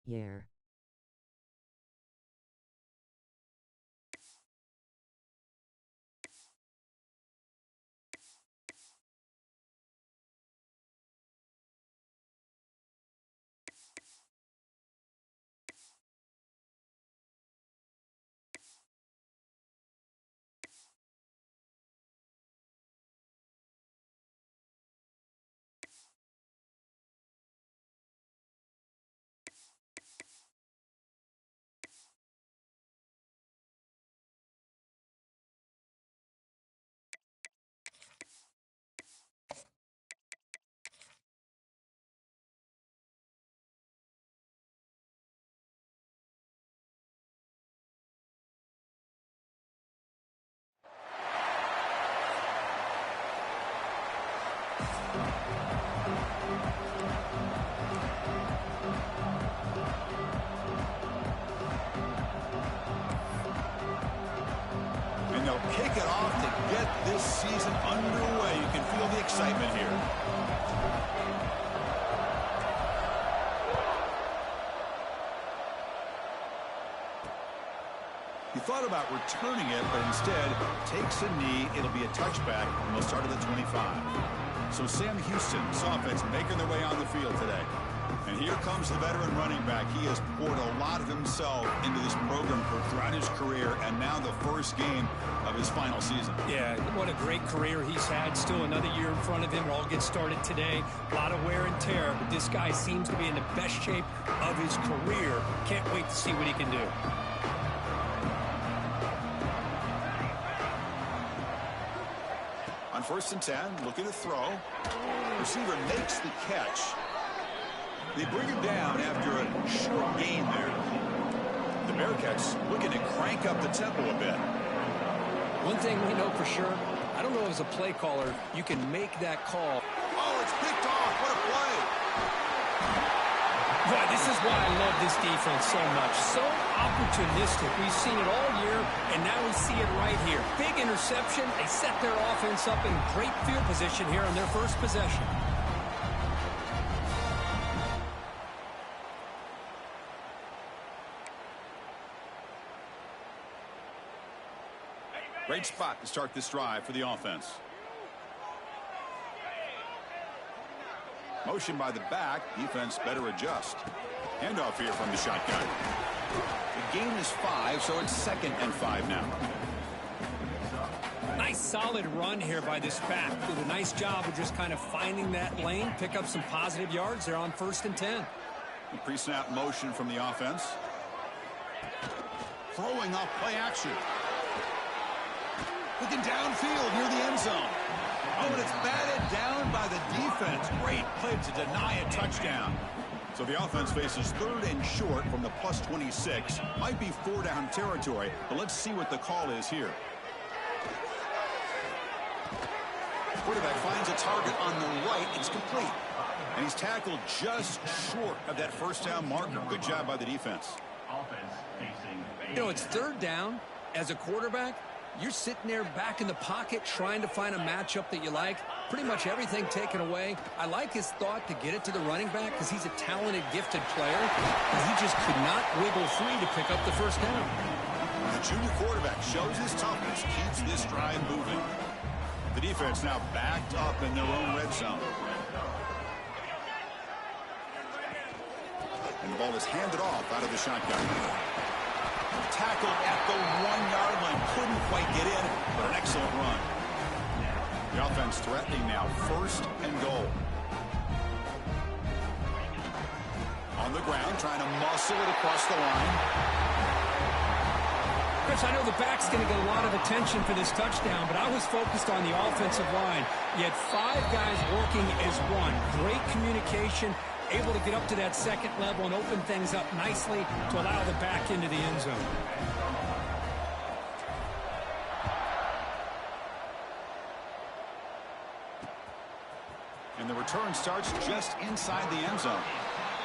year. And they'll kick it off to get this season underway. You can feel the excitement here. He thought about returning it, but instead takes a knee. It'll be a touchback, and they'll start at the 25. So Sam Houston's offense making their way on the field today. And here comes the veteran running back. He has poured a lot of himself into this program throughout his career, and now the first game of his final season. Yeah, what a great career he's had. Still another year in front of him. We'll all get started today. A lot of wear and tear, but this guy seems to be in the best shape of his career. Can't wait to see what he can do. On 1st and 10, looking to throw. Receiver makes the catch. They bring him down after a short gain there. The Bearcats looking to crank up the tempo a bit. One thing we know for sure, I don't know as a play caller, you can make that call. Oh, it's picked off. What a play. Boy, this is why I love this defense so much. So opportunistic. We've seen it all year, and now we see it right here. Big interception. They set their offense up in great field position here on their first possession. Great spot to start this drive for the offense. Motion by the back. Defense better adjust. Handoff here from the shotgun. The gain is 5, so it's 2nd and 5 now. Nice solid run here by this back. Did a nice job of just kind of finding that lane, pick up some positive yards there on 1st and 10. The pre-snap motion from the offense. Throwing off play action. Looking downfield near the end zone. Oh, and it's batted down by the defense. Great play to deny a touchdown. So the offense faces 3rd and short from the +26. Might be 4-down territory, but let's see what the call is here. Quarterback finds a target on the right. It's complete. And he's tackled just short of that 1st-down marker. Good job by the defense. You know, it's 3rd down. As a quarterback, you're sitting there back in the pocket trying to find a matchup that you like. Pretty much everything taken away. I like his thought to get it to the running back because he's a talented, gifted player. And he just could not wiggle free to pick up the 1st down. The junior quarterback shows his toughness, keeps this drive moving. The defense now backed up in their own red zone. And the ball is handed off out of the shotgun. Tackled at the 1-yard line. Couldn't quite get in, but an excellent run. The offense threatening now 1st and goal. On the ground, trying to muscle it across the line. Chris, I know the back's going to get a lot of attention for this touchdown, but I was focused on the offensive line. You had 5 guys working as one. Great communication, able to get up to that 2nd level and open things up nicely to allow the back into the end zone. And the return starts just inside the end zone.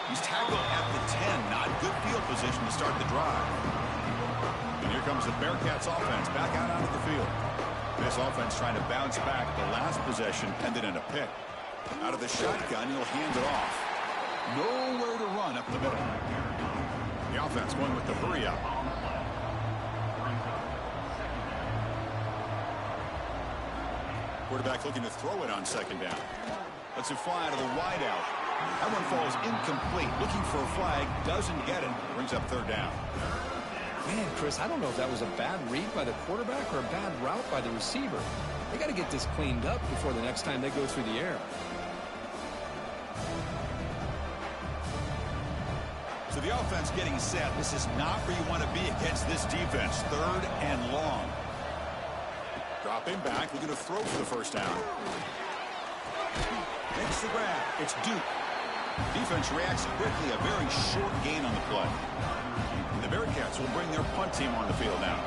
He's tackled at the 10. Not good field position to start the drive. And here comes the Bearcats offense back out onto the field. This offense trying to bounce back. The last possession ended in a pick. Out of the shotgun, he'll hand it off. Nowhere to run up the middle. The offense going with the hurry up. Quarterback looking to throw it on second down. Lets it fly out of the wide out. That one falls incomplete. Looking for a flag. Doesn't get it. Brings up third down. Man, Chris, I don't know if that was a bad read by the quarterback or a bad route by the receiver. They got to get this cleaned up before the next time they go through the air. So the offense getting set. This is not where you want to be against this defense. Third and long. Dropping back, looking to throw for the first down. Makes the grab. It's Duke. Defense reacts quickly. A very short gain on the play. And the Bearcats will bring their punt team on the field now.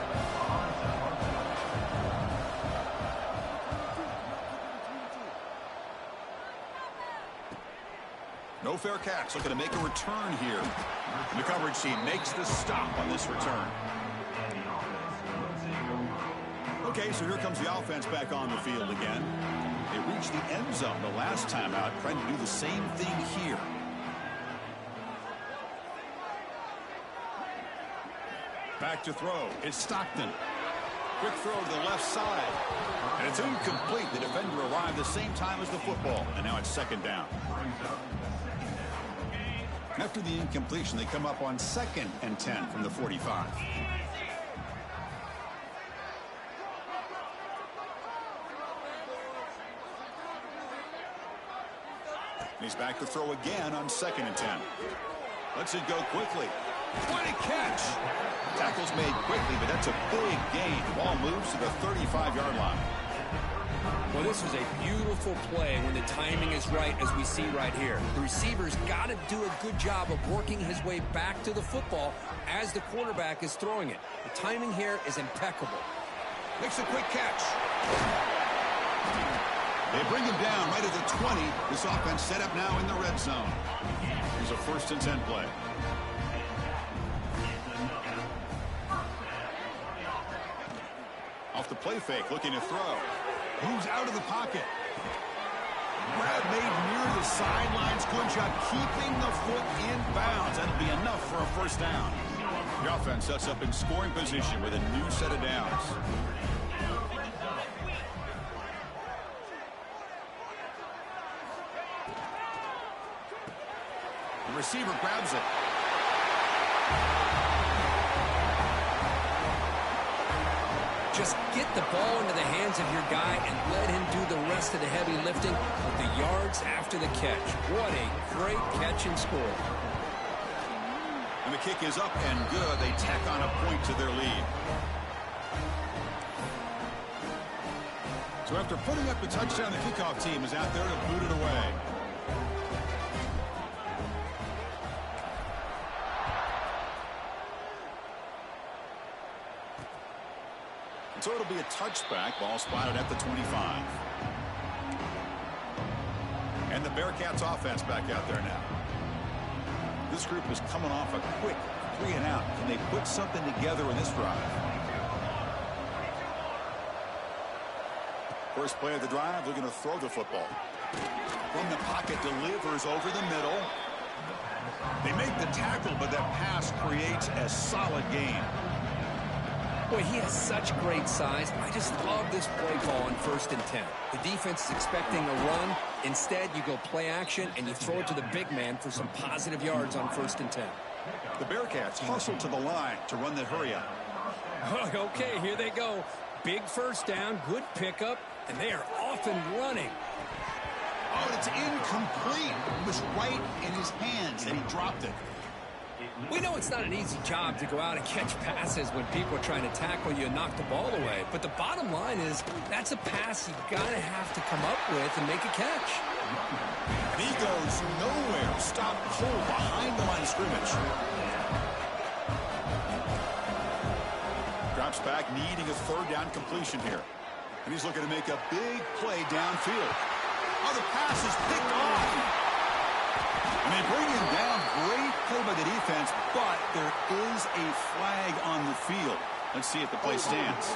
No fair catch. Looking to make a return here. And the coverage team makes the stop on this return. Okay, so here comes the offense back on the field again. They reached the end zone the last time out, trying to do the same thing here. Back to throw. It's Stockton. Quick throw to the left side. And it's incomplete. The defender arrived the same time as the football. And now it's second down. After the incompletion, they come up on 2nd and 10 from the 45. He's back to throw again on 2nd and 10. Lets it go quickly. What a catch! Tackle's made quickly, but that's a big gain. The ball moves to the 35-yard line. Well, this was a beautiful play when the timing is right, as we see right here. The receiver's got to do a good job of working his way back to the football as the quarterback is throwing it. The timing here is impeccable. Makes a quick catch. They bring him down right at the 20. This offense set up now in the red zone. Here's a 1st and 10 play. Off the play fake, looking to throw. Moves out of the pocket. Grab made near the sidelines. Good job keeping the foot in bounds. That'll be enough for a first down. The offense sets up in scoring position with a new set of downs. The receiver grabs it. Just get the ball into the hands of your guy and let him do the rest of the heavy lifting with the yards after the catch. What a great catch and score. And the kick is up and good. They tack on a point to their lead. So after putting up the touchdown, the kickoff team is out there to boot it away. So it'll be a touchback. Ball spotted at the 25. And the Bearcats offense back out there now. This group is coming off a quick 3-and-out. Can they put something together in this drive? First play of the drive, looking to throw the football. From the pocket, delivers over the middle. They make the tackle, but that pass creates a solid gain. Boy, he has such great size. I just love this play call on 1st and 10. The defense is expecting a run. Instead, you go play action, and you throw it to the big man for some positive yards on 1st and 10. The Bearcats hustle to the line to run the hurry up. Okay, here they go. Big first down, good pickup, and they are off and running. Oh, it's incomplete. It was right in his hands, and he dropped it. We know it's not an easy job to go out and catch passes when people are trying to tackle you and knock the ball away. But the bottom line is that's a pass you got to have to come up with and make a catch. And he goes nowhere. Stop cold behind the line of scrimmage. Drops back, needing a 3rd down completion here. And he's looking to make a big play downfield. Oh, the pass is picked off. And they bring him down. Great play by the defense, but there is a flag on the field. Let's see if the play stands.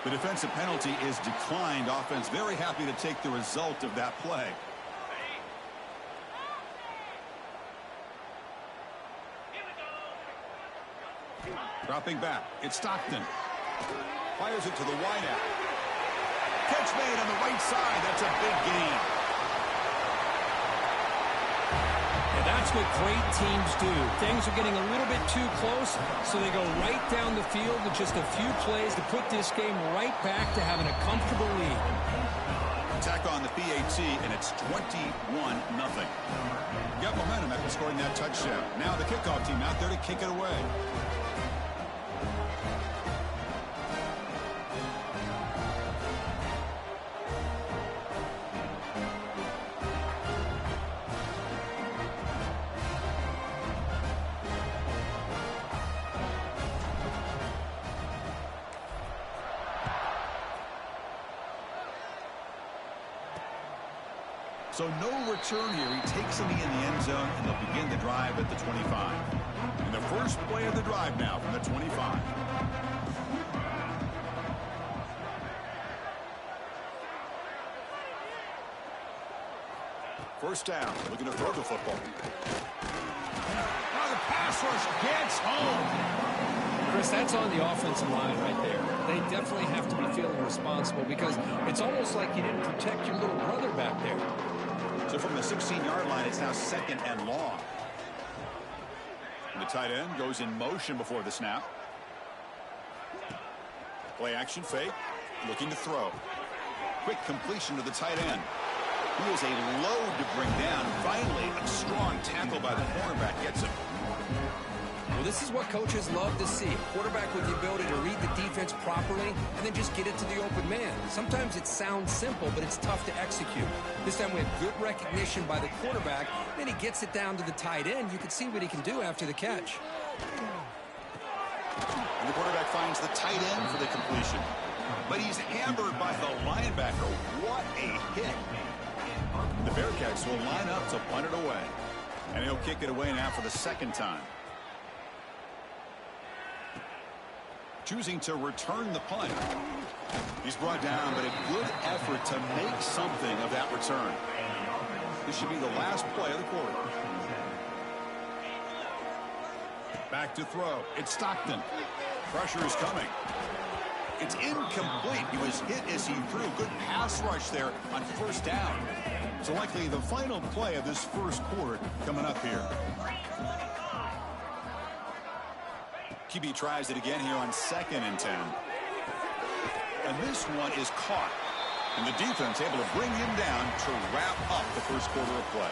The defensive penalty is declined. Offense very happy to take the result of that play. Dropping back. It's Stockton. Fires it to the wideout. Catch made on the right side. That's a big gain. And that's what great teams do. Things are getting a little bit too close, so they go right down the field with just a few plays to put this game right back to having a comfortable lead. Attack on the PAT, and it's 21-0. Got momentum after scoring that touchdown. Now the kickoff team out there to kick it away. So no return here. He takes a knee in the end zone, and they'll begin the drive at the 25. And the first play of the drive now from the 25. First down, looking to throw the football. Now the pass rush gets home. Chris, that's on the offensive line right there. They definitely have to be feeling responsible because it's almost like you didn't protect your little brother back there. So from the 16-yard line, it's now 2nd and long. And the tight end goes in motion before the snap. Play action fake. Looking to throw. Quick completion to the tight end. He is a load to bring down. Finally, a strong tackle by the cornerback gets him. Well, this is what coaches love to see. A quarterback with the ability to read the defense properly and then just get it to the open man. Sometimes it sounds simple, but it's tough to execute. This time we have good recognition by the quarterback. Then he gets it down to the tight end. You can see what he can do after the catch. And the quarterback finds the tight end for the completion. But he's hammered by the linebacker. What a hit. The Bearcats will line up to punt it away. And he'll kick it away now for the 2nd time. Choosing to return the punt. He's brought down, but a good effort to make something of that return. This should be the last play of the quarter. Back to throw. It's Stockton. Pressure is coming. It's incomplete. He was hit as he threw. Good pass rush there on first down. So likely the final play of this first quarter coming up here. QB tries it again here on 2nd and 10. And this one is caught. And the defense able to bring him down to wrap up the first quarter of play.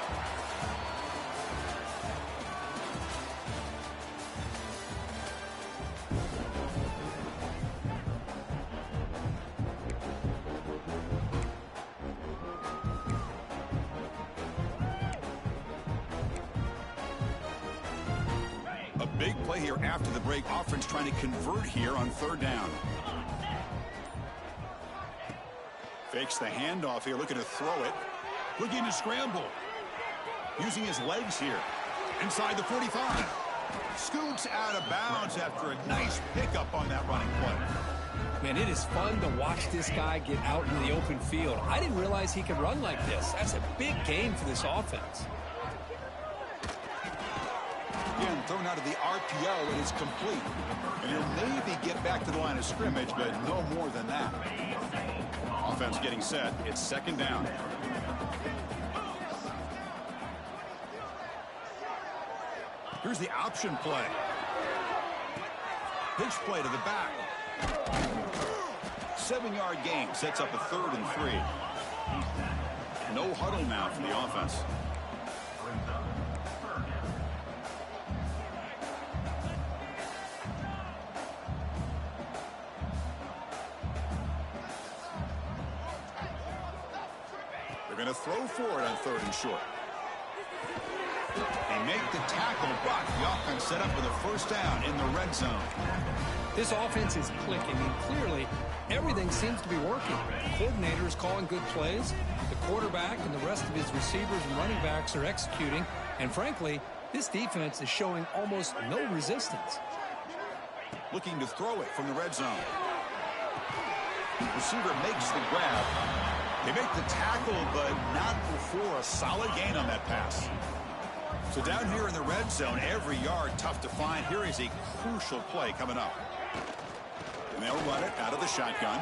Big play here after the break. Offense trying to convert here on 3rd down. Fakes the handoff here, looking to throw it. Looking to scramble. Using his legs here. Inside the 45. Scoots out of bounds after a nice pickup on that running play. Man, it is fun to watch this guy get out in the open field. I didn't realize he could run like this. That's a big gain for this offense. Again, thrown out of the RPO, and it's complete. And he'll maybe get back to the line of scrimmage, but no more than that. Offense getting set. It's 2nd down. Here's the option play. Pitch play to the back. 7-yard gain sets up a 3rd and 3. No huddle now for the offense. Going to throw forward on 3rd and short. They make the tackle, but the offense set up with a first down in the red zone. This offense is clicking, and clearly everything seems to be working. The coordinator is calling good plays. The quarterback and the rest of his receivers and running backs are executing. And frankly, this defense is showing almost no resistance. Looking to throw it from the red zone. Receiver makes the grab. They make the tackle, but not before a solid gain on that pass. So down here in the red zone, every yard tough to find. Here is a crucial play coming up. And they'll run it out of the shotgun.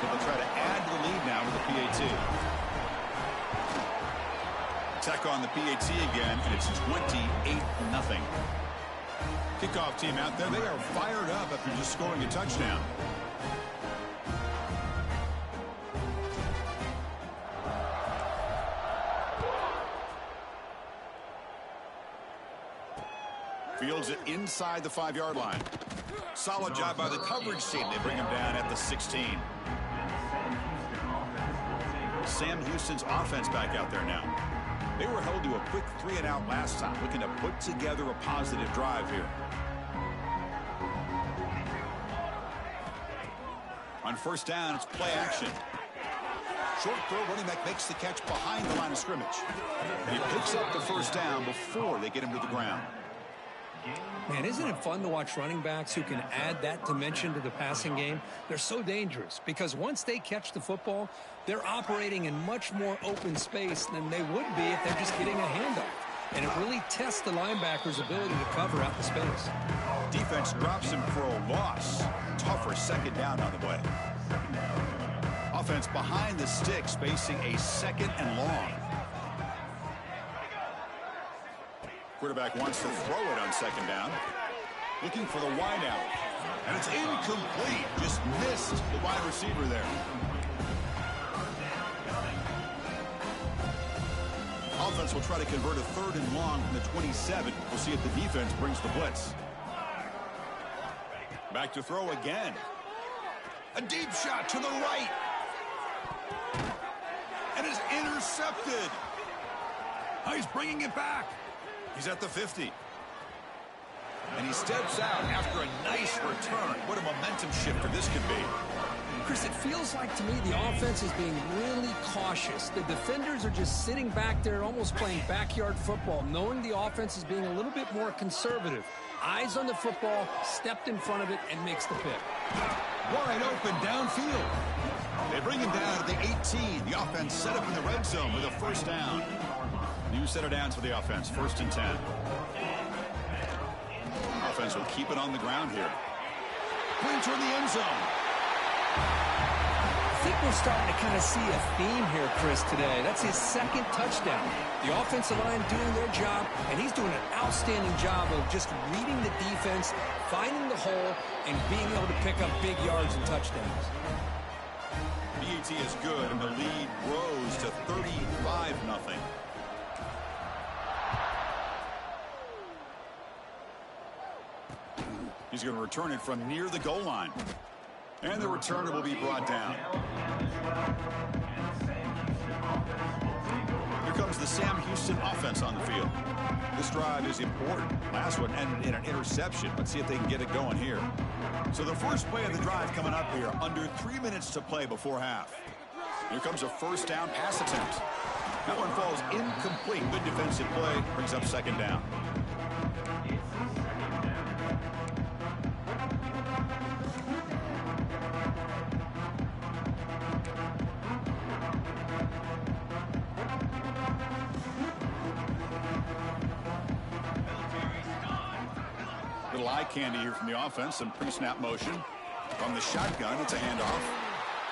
They'll try to add to the lead now with the PAT. Tech on the PAT again, and it's 28-0. Kickoff team out there. They are fired up after just scoring a touchdown. Fields it inside the 5-yard line. Solid job by the coverage team. They bring him down at the 16. Sam Houston's offense back out there now. They were held to a quick 3-and-out last time, looking to put together a positive drive here. On first down, it's play action. Short throw, running back makes the catch behind the line of scrimmage. And he picks up the first down before they get him to the ground. Man, isn't it fun to watch running backs who can add that dimension to the passing game? They're so dangerous because once they catch the football, they're operating in much more open space than they would be if they're just getting a handoff. And it really tests the linebacker's ability to cover out the space. Defense drops him for a loss. Tougher second down on the way. Offense behind the sticks, facing a 2nd and long. Quarterback wants to throw it on 2nd down. Looking for the wide out. And it's incomplete. Just missed the wide receiver there. Offense will try to convert a 3rd and long from the 27. We'll see if the defense brings the blitz. Back to throw again. A deep shot to the right. And is intercepted. Oh, he's bringing it back. He's at the 50. And he steps out after a nice return. What a momentum shifter this could be. Chris, it feels like to me the offense is being really cautious. The defenders are just sitting back there almost playing backyard football, knowing the offense is being a little bit more conservative. Eyes on the football, stepped in front of it, and makes the pick. Wide open downfield. They bring him down at the 18. The offense set up in the red zone with a first down. New set of downs for the offense. 1st and 10. Offense will keep it on the ground here. Going toward the end zone. I think we're starting to kind of see a theme here, Chris, today. That's his 2nd touchdown. The offensive line doing their job, and he's doing an outstanding job of just reading the defense, finding the hole, and being able to pick up big yards and touchdowns. BAT is good, and the lead grows to 35-0. He's going to return it from near the goal line. And the returner will be brought down. Here comes the Sam Houston offense on the field. This drive is important. Last one ended in an interception. Let's see if they can get it going here. So the first play of the drive coming up here. Under 3 minutes to play before half. Here comes a first down pass attempt. That one falls incomplete. Good defensive play. Brings up 2nd down. Little eye candy here from the offense. Some pre-snap motion. From the shotgun, it's a handoff.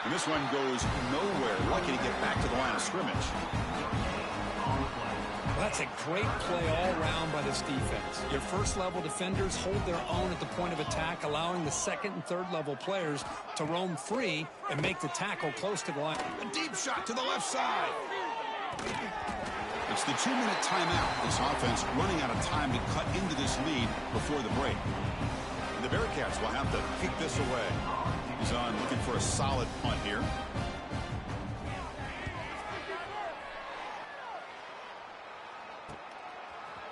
And this one goes nowhere. Lucky to get back to the line of scrimmage. Well, that's a great play all around by this defense. Your first-level defenders hold their own at the point of attack, allowing the 2nd and 3rd level players to roam free and make the tackle close to the line. A deep shot to the left side. It's the 2-minute timeout. This offense running out of time to cut into this lead before the break. And the Bearcats will have to kick this away. He's on looking for a solid punt here.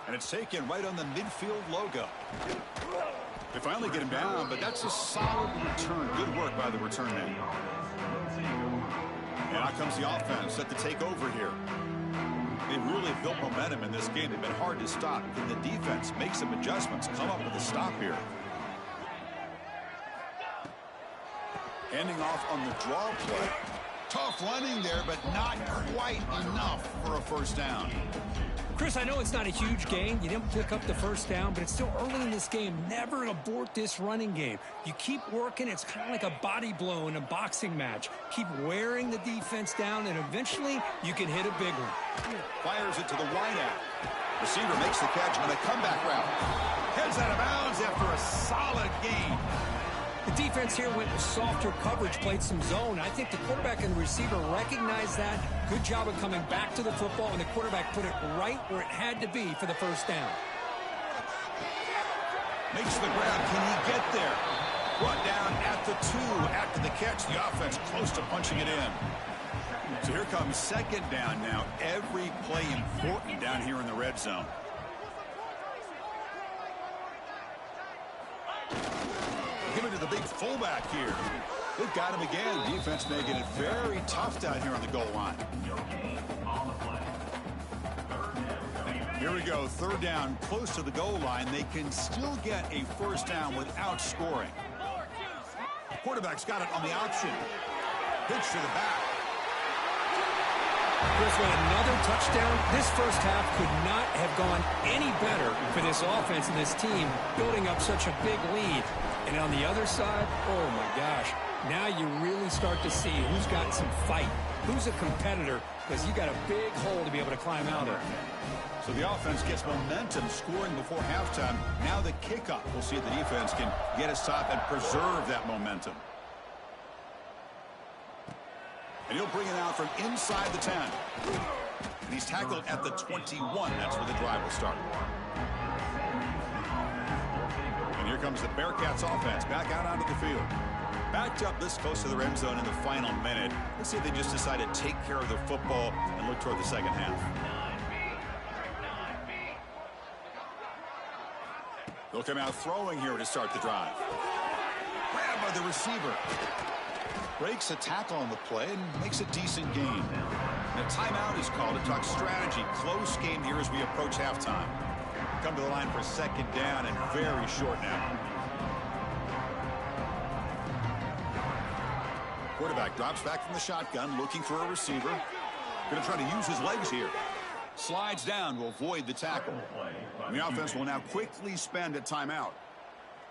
And it's taken right on the midfield logo. They finally get him down, but that's a solid return. Good work by the return man. And out comes the offense set to take over here. They've really built momentum in this game. They've been hard to stop. Can the defense make some adjustments, come up with a stop here? Handing off on the draw play. Tough running there, but not quite enough for a first down. Chris, I know it's not a huge gain. You didn't pick up the first down, but it's still early in this game. Never abort this running game. You keep working. It's kind of like a body blow in a boxing match. Keep wearing the defense down, and eventually you can hit a big one. Fires it to the wideout. Receiver makes the catch on a comeback route. Heads out of bounds after a solid gain. The defense here went with softer coverage, played some zone. I think the quarterback and the receiver recognized that. Good job of coming back to the football, and the quarterback put it right where it had to be for the first down. Makes the grab. Can he get there? Brought down at the 2 after the catch. The offense close to punching it in. So here comes second down now. Every play important down here in the red zone. Give it to the big fullback here. They've got him again. Defense making it very tough down here on the goal line. Here we go. Third down, close to the goal line. They can still get a first down without scoring. Quarterback's got it on the option. Pitch to the back. Chris, with another touchdown, this first half could not have gone any better for this offense and this team, building up such a big lead. And on the other side, oh my gosh, now you really start to see who's got some fight, who's a competitor, because you got a big hole to be able to climb out of. So the offense gets momentum, scoring before halftime. Now the kickoff. We'll see if the defense can get a stop and preserve that momentum. And he'll bring it out from inside the 10. And he's tackled at the 21. That's where the drive will start. And here comes the Bearcats offense back out onto the field. Backed up this close to the end zone in the final minute. Let's see if they just decide to take care of the football and look toward the second half. They'll come out throwing here to start the drive. Grabbed by the receiver. Breaks a tackle on the play and makes a decent gain. And a timeout is called to talk strategy. Close game here as we approach halftime. Come to the line for second down and very short now. Quarterback drops back from the shotgun, looking for a receiver. Going to try to use his legs here. Slides down to avoid the tackle. And the offense will now quickly spend a timeout.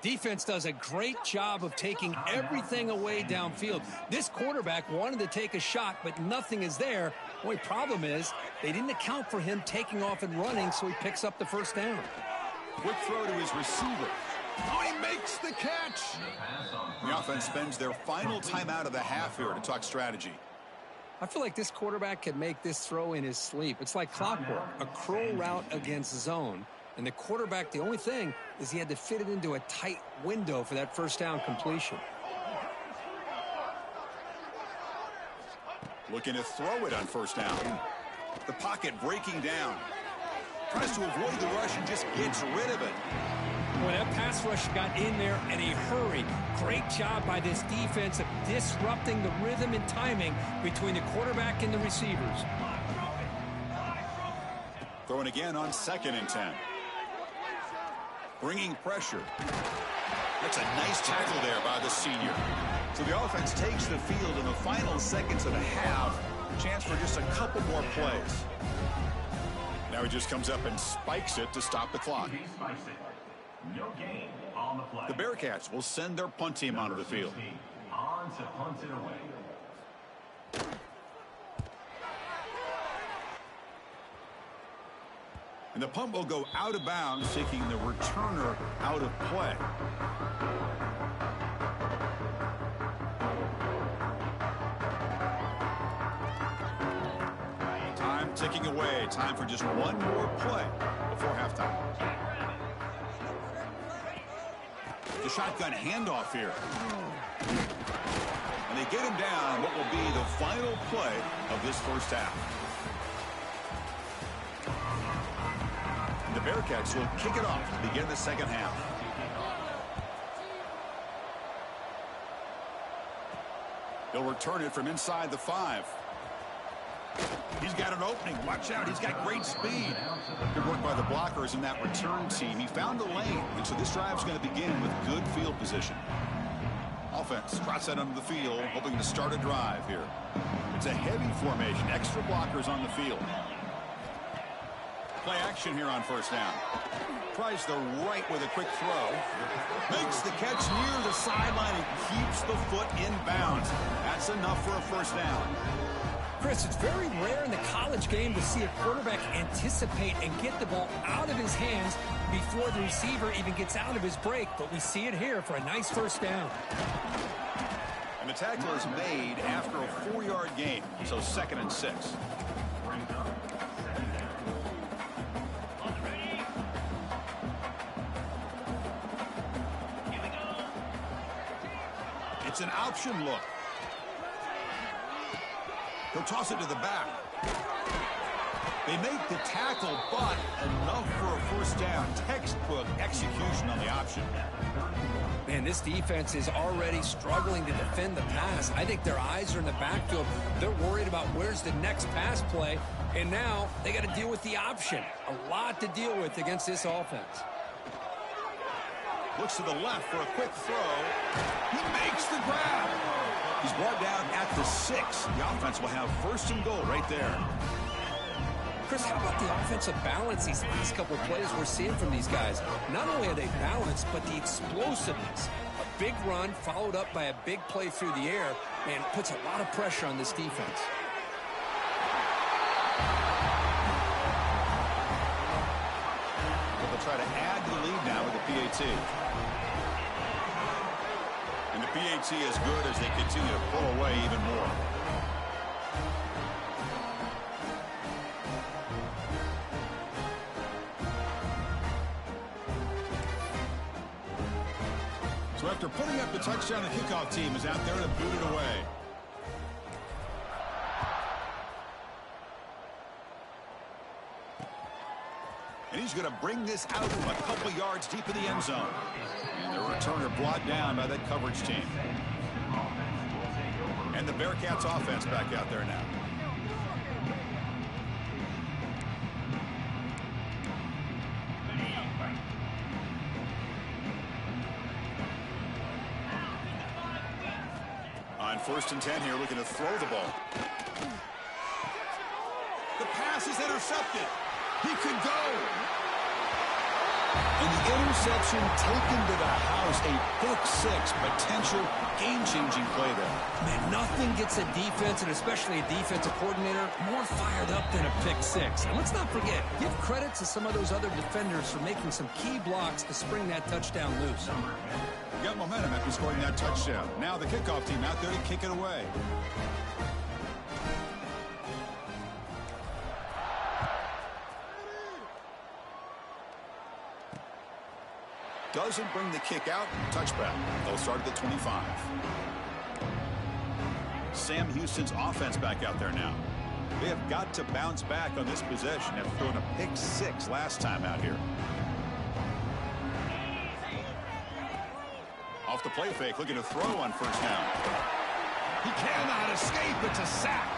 Defense does a great job of taking everything away downfield. This quarterback wanted to take a shot, but nothing is there. The only problem is they didn't account for him taking off and running, so he picks up the first down. Quick throw to his receiver. Oh, he makes the catch. The offense spends their final timeout of the half here to talk strategy. I feel like this quarterback can make this throw in his sleep. It's like clockwork, a curl route against zone. And the quarterback, the only thing is he had to fit it into a tight window for that first down completion. Looking to throw it on first down. The pocket breaking down. Tries to avoid the rush and just gets rid of it. Boy, that pass rush got in there in a hurry. Great job by this defense of disrupting the rhythm and timing between the quarterback and the receivers. Throwing again on 2nd and 10. Bringing pressure. That's a nice tackle there by the senior. So the offense takes the field in the final seconds of the half. Chance for just a couple more plays. Now he just comes up and spikes it to stop the clock. The Bearcats will send their punt team onto the field. On to punt it away. And the punt will go out of bounds, taking the returner out of play. Time ticking away. Time for just one more play before halftime. The shotgun handoff here. And they get him down what will be the final play of this first half. The Bearcats will kick it off to begin the second half. They'll return it from inside the 5. He's got an opening. Watch out. He's got great speed. Good work by the blockers in that return team. He found a lane, and so this drive's going to begin with good field position. Offense trots that under the field, hoping to start a drive here. It's a heavy formation. Extra blockers on the field. Play action here on first down. Tries the right with a quick throw. Makes the catch near the sideline and keeps the foot in bounds. That's enough for a first down. Chris, it's very rare in the college game to see a quarterback anticipate and get the ball out of his hands before the receiver even gets out of his break. But we see it here for a nice first down. And the tackle is made after a 4-yard gain, so 2nd and 6. It's an option look. He'll toss it to the back. They make the tackle, but enough for a first down. Textbook execution on the option. Man, this defense is already struggling to defend the pass. I think their eyes are in the backfield. They're worried about where's the next pass play, and now they got to deal with the option. A lot to deal with against this offense. Looks to the left for a quick throw. He makes the grab. He's brought down at the 6. The offense will have 1st and goal right there. Chris, how about the offensive balance these last couple of plays we're seeing from these guys? Not only are they balanced, but the explosiveness. A big run followed up by a big play through the air, and it puts a lot of pressure on this defense. They'll try to add to the lead now with the PAT. And the PAT is good as they continue to pull away even more. So after putting up the touchdown, the kickoff team is out there to boot it away. And he's going to bring this out a couple yards deep in the end zone. And the returner brought down by that coverage team. And the Bearcats offense back out there now. On 1st and 10 here, looking to throw the ball. The pass is intercepted. He could go. And the interception taken to the house. A pick 6, potential game-changing play there. Man, nothing gets a defense, and especially a defensive coordinator, more fired up than a pick 6. And let's not forget, give credit to some of those other defenders for making some key blocks to spring that touchdown loose. Got momentum after scoring that touchdown. Now the kickoff team out there to kick it away. Doesn't bring the kick out. Touchback. They'll start at the 25. Sam Houston's offense back out there now. They have got to bounce back on this possession after throwing a pick 6 last time out here. Off the play fake, looking to throw on first down. He cannot escape. It's a sack.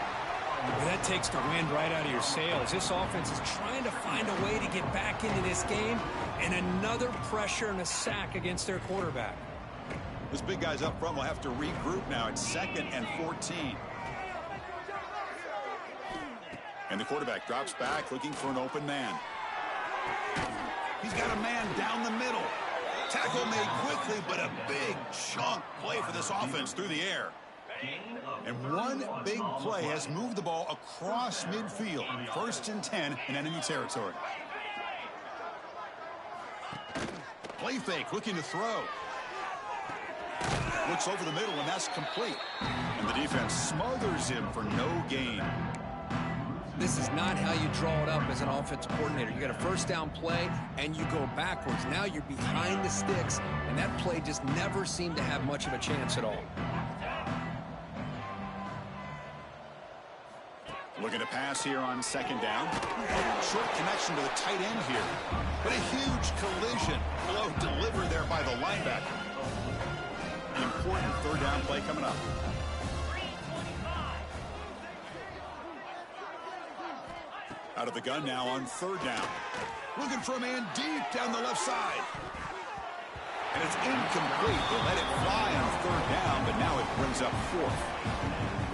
Well, that takes the wind right out of your sails. This offense is trying to find a way to get back into this game, and another pressure and a sack against their quarterback. This big guy's up front will have to regroup now. It's 2nd and 14. And the quarterback drops back looking for an open man. He's got a man down the middle. Tackle made quickly, but a big chunk play for this offense through the air. And one big play has moved the ball across midfield. 1st and 10 in enemy territory. Play fake, looking to throw. Looks over the middle, and that's complete. And the defense smothers him for no gain. This is not how you draw it up as an offensive coordinator. You got a first down play, and you go backwards. Now you're behind the sticks, and that play just never seemed to have much of a chance at all. Looking to pass here on 2nd down. Short connection to the tight end here. But a huge collision. Blow delivered there by the linebacker. An important 3rd down play coming up. Out of the gun now on 3rd down. Looking for a man deep down the left side. And it's incomplete. They let it fly on 3rd down, but now it brings up 4th.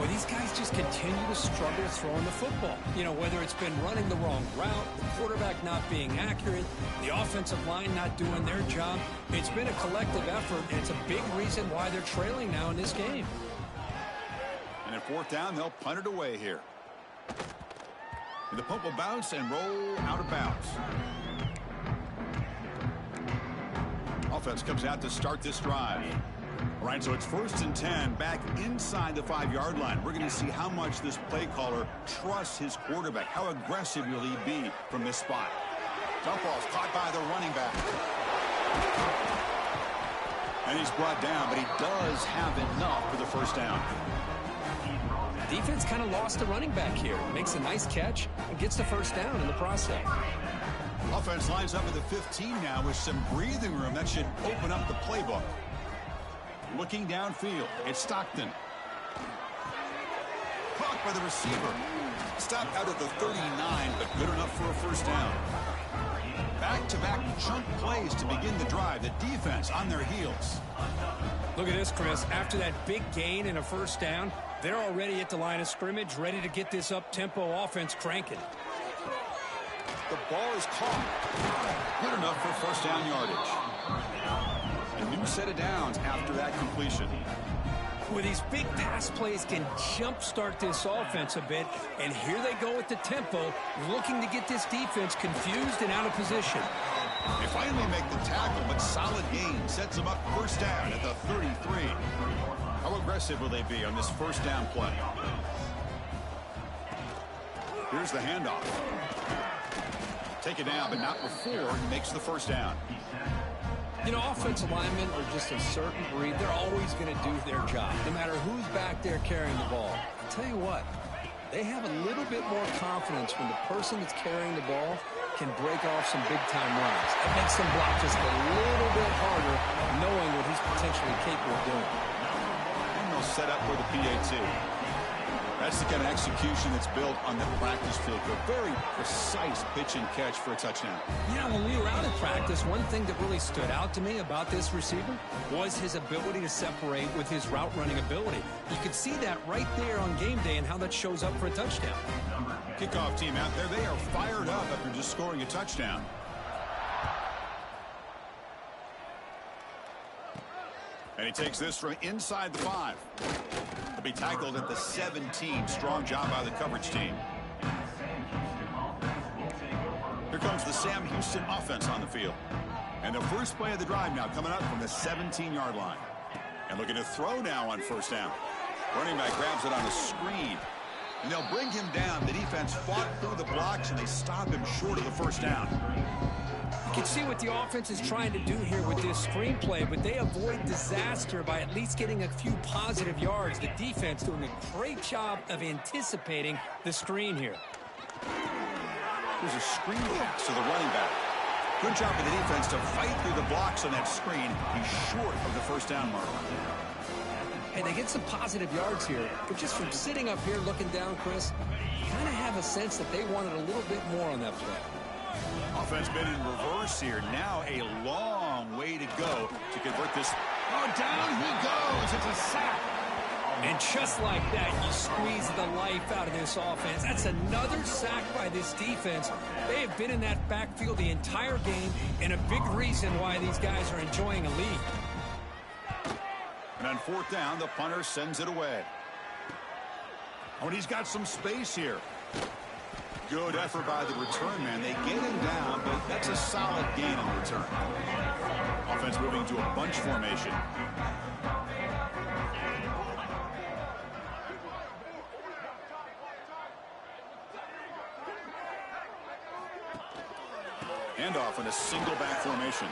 Well, these guys just continue to struggle throwing the football. You know, whether it's been running the wrong route, the quarterback not being accurate, the offensive line not doing their job. It's been a collective effort, and it's a big reason why they're trailing now in this game. And at fourth down, they'll punt it away here. And the punt will bounce and roll out of bounds. Offense comes out to start this drive. All right, so it's 1st and 10 back inside the 5-yard line. We're going to see how much this play caller trusts his quarterback. How aggressive will he be from this spot? Jump ball's caught by the running back. And he's brought down, but he does have enough for the first down. Defense kind of lost the running back here. Makes a nice catch and gets the first down in the process. Offense lines up at the 15 now with some breathing room. That should open up the playbook. Looking downfield, it's Stockton. Caught by the receiver. Stopped out at the 39, but good enough for a first down. Back-to-back chunk plays to begin the drive. The defense on their heels. Look at this, Chris. After that big gain and a first down, they're already at the line of scrimmage, ready to get this up-tempo offense cranking. The ball is caught. Good enough for first down yardage. A new set of downs after that completion. Well, these big pass plays can jumpstart this offense a bit, and here they go with the tempo, looking to get this defense confused and out of position. They finally make the tackle, but solid gain sets them up first down at the 33. How aggressive will they be on this first down play? Here's the handoff. Take it down, but not before he makes the first down. You know, offensive linemen are just a certain breed. They're always going to do their job, no matter who's back there carrying the ball. I'll tell you what, they have a little bit more confidence when the person that's carrying the ball can break off some big-time runs. It makes them block just a little bit harder, knowing what he's potentially capable of doing. And they'll set up for the PAT. That's the kind of execution that's built on the practice field. A very precise pitch and catch for a touchdown. You know, when we were out at practice, one thing that really stood out to me about this receiver was his ability to separate with his route running ability. You could see that right there on game day and how that shows up for a touchdown. Kickoff team out there. They are fired up after just scoring a touchdown. And he takes this from inside the 5. He'll be tackled at the 17. Strong job by the coverage team. Here comes the Sam Houston offense on the field. And the first play of the drive now coming up from the 17-yard line. And looking to throw now on first down. Running back grabs it on a screen. And they'll bring him down. The defense fought through the blocks, and they stop him short of the first down. You can see what the offense is trying to do here with this screenplay, but they avoid disaster by at least getting a few positive yards. The defense doing a great job of anticipating the screen here. There's a screen pass to the running back. Good job of the defense to fight through the blocks on that screen. He's short of the first down mark. Hey, they get some positive yards here, but just from sitting up here looking down, Chris, you kind of have a sense that they wanted a little bit more on that play. Offense been in reverse here. Now a long way to go to convert this. Oh, down he goes. It's a sack. And just like that, you squeeze the life out of this offense. That's another sack by this defense. They have been in that backfield the entire game, and a big reason why these guys are enjoying a lead. And on fourth down, the punter sends it away. Oh, and he's got some space here. Good effort by the return man. They get him down, but that's a solid gain in return. Offense moving to a bunch formation. Handoff in a single back formation.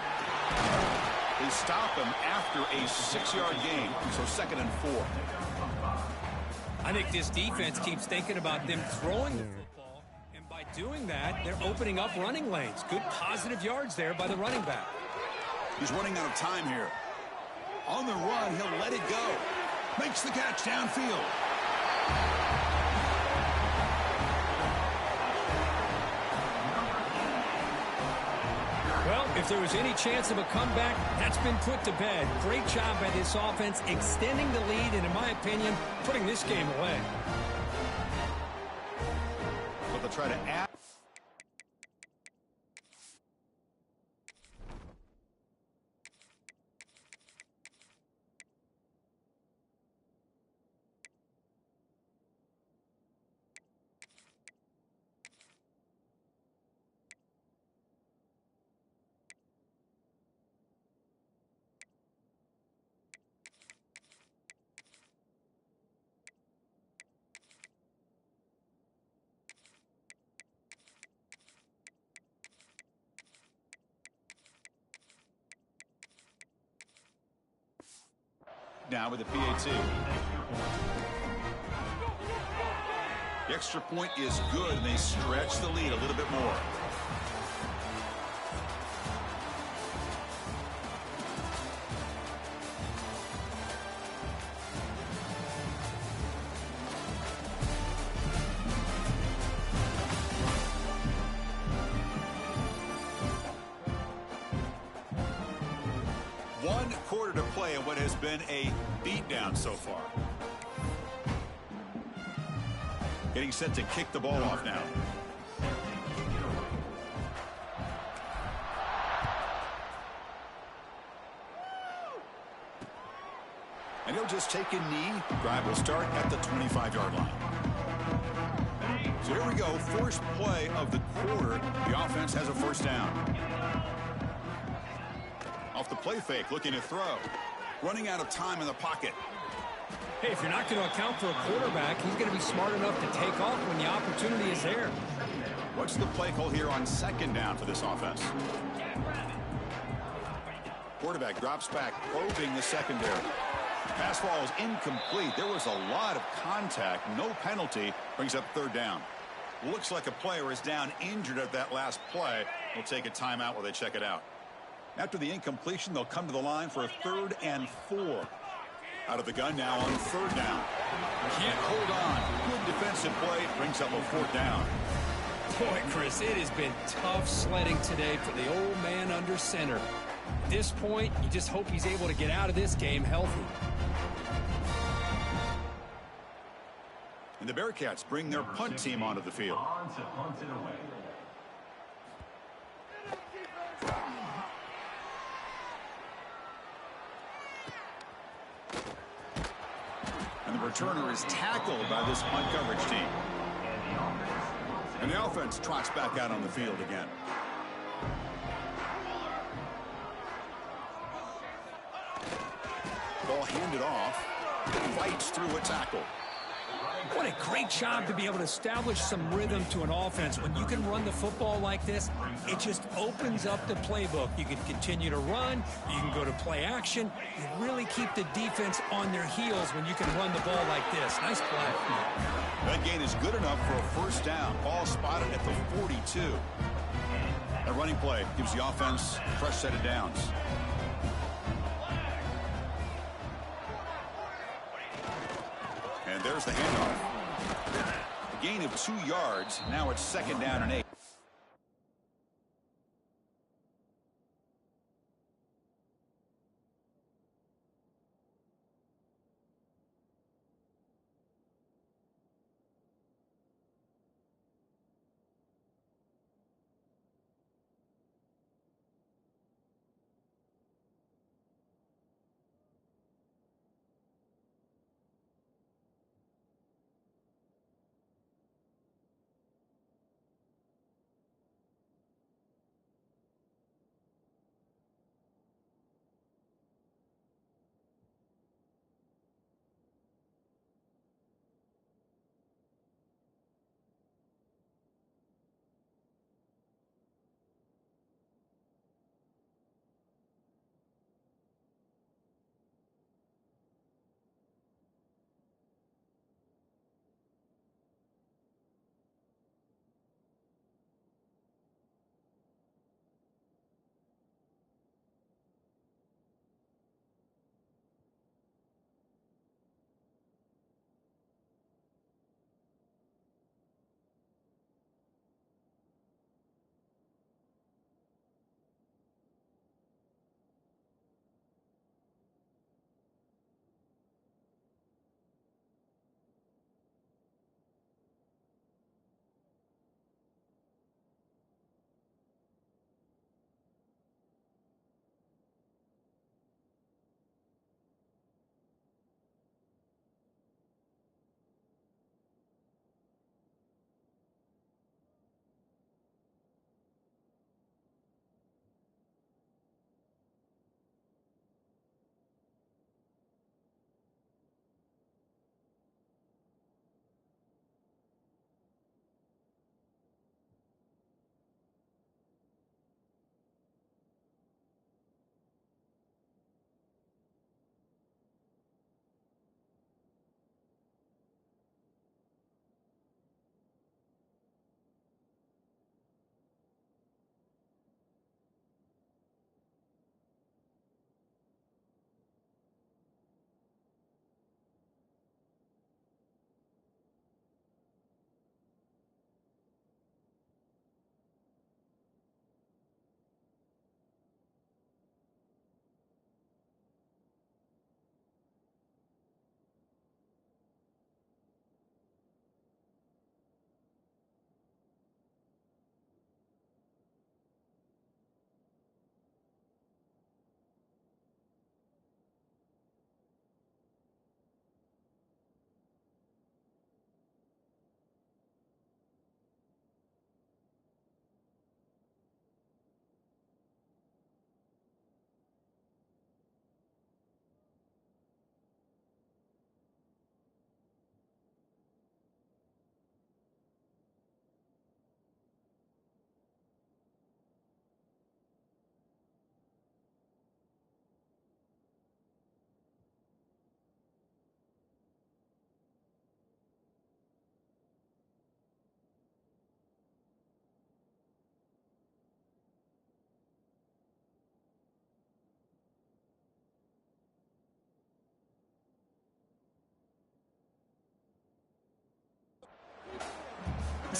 They stop him after a 6-yard gain, so 2nd and 4. I think this defense keeps thinking about them throwing the football, and by doing that, they're opening up running lanes. Good positive yards there by the running back. He's running out of time here. On the run, he'll let it go. Makes the catch downfield. Well, If there was any chance of a comeback, that's been put to bed. Great job by this offense extending the lead and, in my opinion, putting this game away. But they'll try to add. Now with the PAT. The extra point is good, and they stretch the lead a little bit more. One quarter to play in what has been a beatdown so far. Getting set to kick the ball off now. And he'll just take a knee. Drive will start at the 25-yard line. So here we go. First play of the quarter. The offense has a first down. Off the play fake, looking to throw. Running out of time in the pocket. Hey, if you're not going to account for a quarterback, he's going to be smart enough to take off when the opportunity is there. What's the play call here on second down for this offense? Quarterback drops back, probing the secondary. Pass ball is incomplete. There was a lot of contact. No penalty. Brings up third down. Looks like a player is down injured at that last play. We'll take a timeout while they check it out. After the incompletion, they'll come to the line for a 3rd and 4. Out of the gun now on 3rd down. Can't hold on. Good defensive play. Brings up a 4th down. Boy, Chris, it has been tough sledding today for the old man under center. At this point, you just hope he's able to get out of this game healthy. And the Bearcats bring their punt team onto the field. On to punt it away. And the returner is tackled by this punt coverage team. And the offense trots back out on the field again. Ball handed off. Fights through a tackle. What a great job to be able to establish some rhythm to an offense. When you can run the football like this, it just opens up the playbook. You can continue to run. You can go to play action. You really keep the defense on their heels when you can run the ball like this. Nice play. That gain is good enough for a first down. Ball spotted at the 42. That running play gives the offense a fresh set of downs. And there's the handoff. A gain of 2 yards. Now it's 2nd down and 8.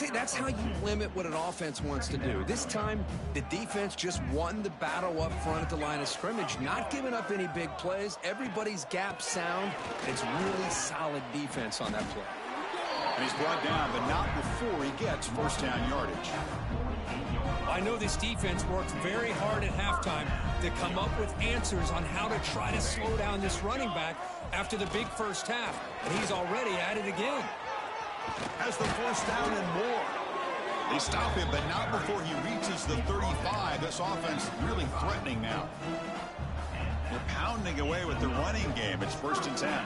See, that's how you limit what an offense wants to do. This time, the defense just won the battle up front at the line of scrimmage, not giving up any big plays. Everybody's gap sound. It's really solid defense on that play. And he's brought down, but not before he gets first down yardage. I know this defense worked very hard at halftime to come up with answers on how to try to slow down this running back after the big first half. And he's already at it again. Has the first down and more. They stop him, but not before he reaches the 35. This offense really threatening now. They're pounding away with the running game. It's 1st and 10.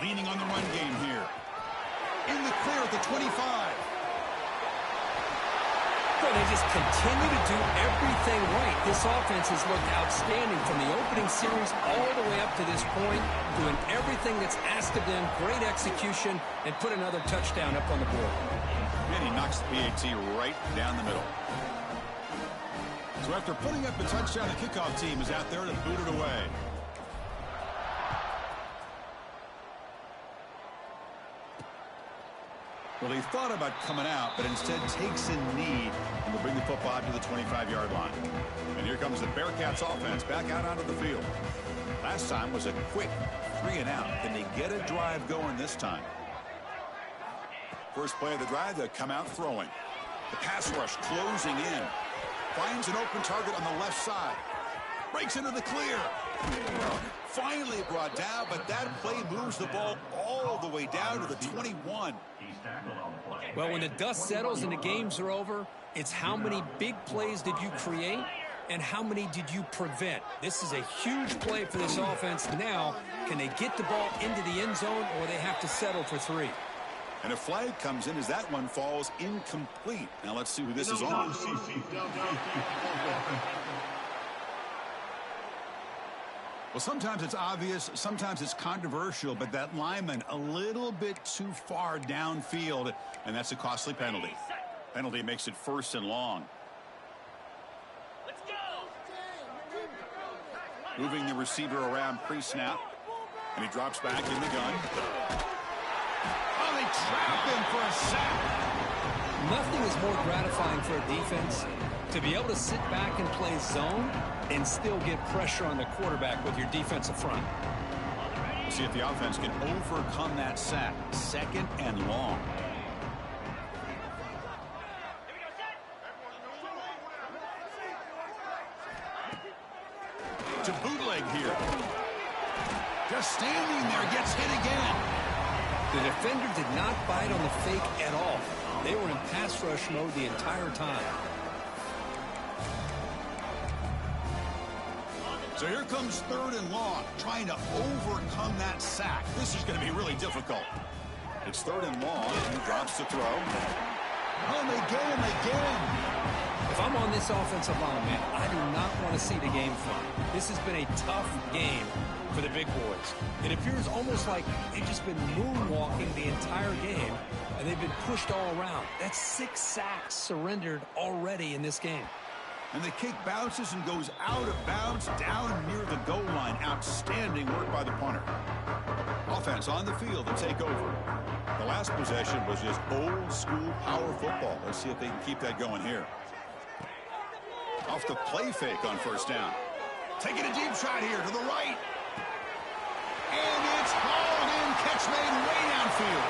Leaning on the run game here. In the clear at the 25. Well, they just continue to do everything right. This offense has looked outstanding from the opening series all the way up to this point, doing everything that's asked of them, great execution, and put another touchdown up on the board. And he knocks the PAT right down the middle. So after putting up the touchdown, the kickoff team is out there to boot it away. Well, he thought about coming out, but instead takes a knee and will bring the football out to the 25-yard line. And here comes the Bearcats offense back out onto the field. Last time was a quick 3-and-out. Can they get a drive going this time? First play of the drive, they come out throwing. The pass rush closing in. Finds an open target on the left side. Breaks into the clear. Finally brought down, but that play moves the ball all the way down to the 21. Well, when the dust settles and the games are over, it's how many big plays did you create and how many did you prevent. This is a huge play for this offense. Now, can they get the ball into the end zone or they have to settle for 3? And a flag comes in as that one falls incomplete. Now let's see who this is on. Well, sometimes it's obvious, sometimes it's controversial, but that lineman a little bit too far downfield, and that's a costly penalty. Penalty makes it 1st and long. Let's go. Moving the receiver around pre-snap, and he drops back in the gun. Oh, they trap him for a sack. Nothing is more gratifying for a defense to be able to sit back and play zone and still get pressure on the quarterback with your defensive front. See if the offense can overcome that sack. 2nd and long. To bootleg here. Just standing there, gets hit again. The defender did not bite on the fake at all. They were in pass rush mode the entire time. So here comes 3rd and long, trying to overcome that sack. This is going to be really difficult. It's 3rd and long. He drops the throw. Oh, they get him again. If I'm on this offensive line, man, I do not want to see the game flop. This has been a tough game for the big boys. It appears almost like they've just been moonwalking the entire game, and they've been pushed all around. That's 6 sacks surrendered already in this game. And the kick bounces and goes out of bounds down near the goal line. Outstanding work by the punter. Offense on the field to take over. The last possession was just old school power football. Let's see if they can keep that going here. Off the play fake on 1st down. Taking a deep shot here to the right. And it's hauled in. Catch made way downfield.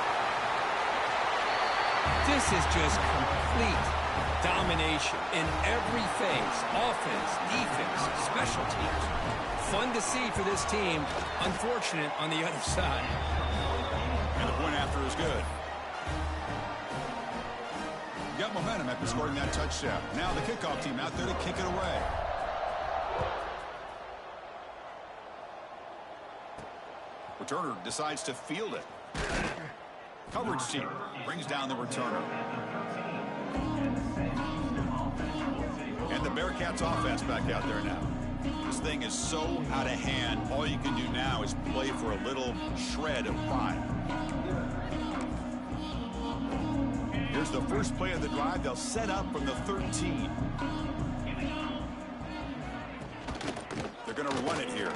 This is just complete domination in every phase. Offense, defense, special teams. Fun to see for this team. Unfortunate on the other side. And the point after is good. Got momentum after scoring that touchdown. Now the kickoff team out there to kick it away. Returner decides to field it. Coverage team brings down the returner. And the Bearcats offense back out there now. This thing is so out of hand. All you can do now is play for a little shred of pride. Here's the first play of the drive. They'll set up from the 13. to run it here.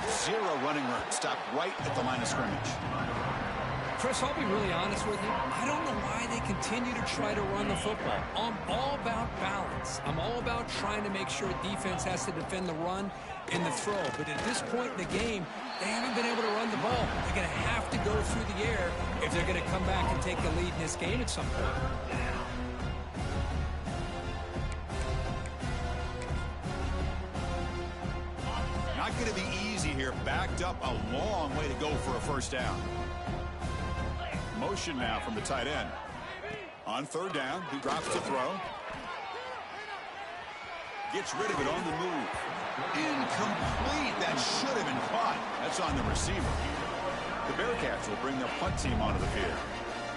Zero running room. Stop right at the line of scrimmage. Chris, I'll be really honest with you. I don't know why they continue to try to run the football. I'm all about balance. I'm all about trying to make sure defense has to defend the run and the throw. But at this point in the game, they haven't been able to run the ball. They're going to have to go through the air if they're going to come back and take the lead in this game at some point. Not going to be easy here. Backed up a long way to go for a first down. Motion now from the tight end. On third down, he drops to throw. Gets rid of it on the move. Incomplete. That should have been caught. That's on the receiver. The Bearcats will bring their punt team onto the field.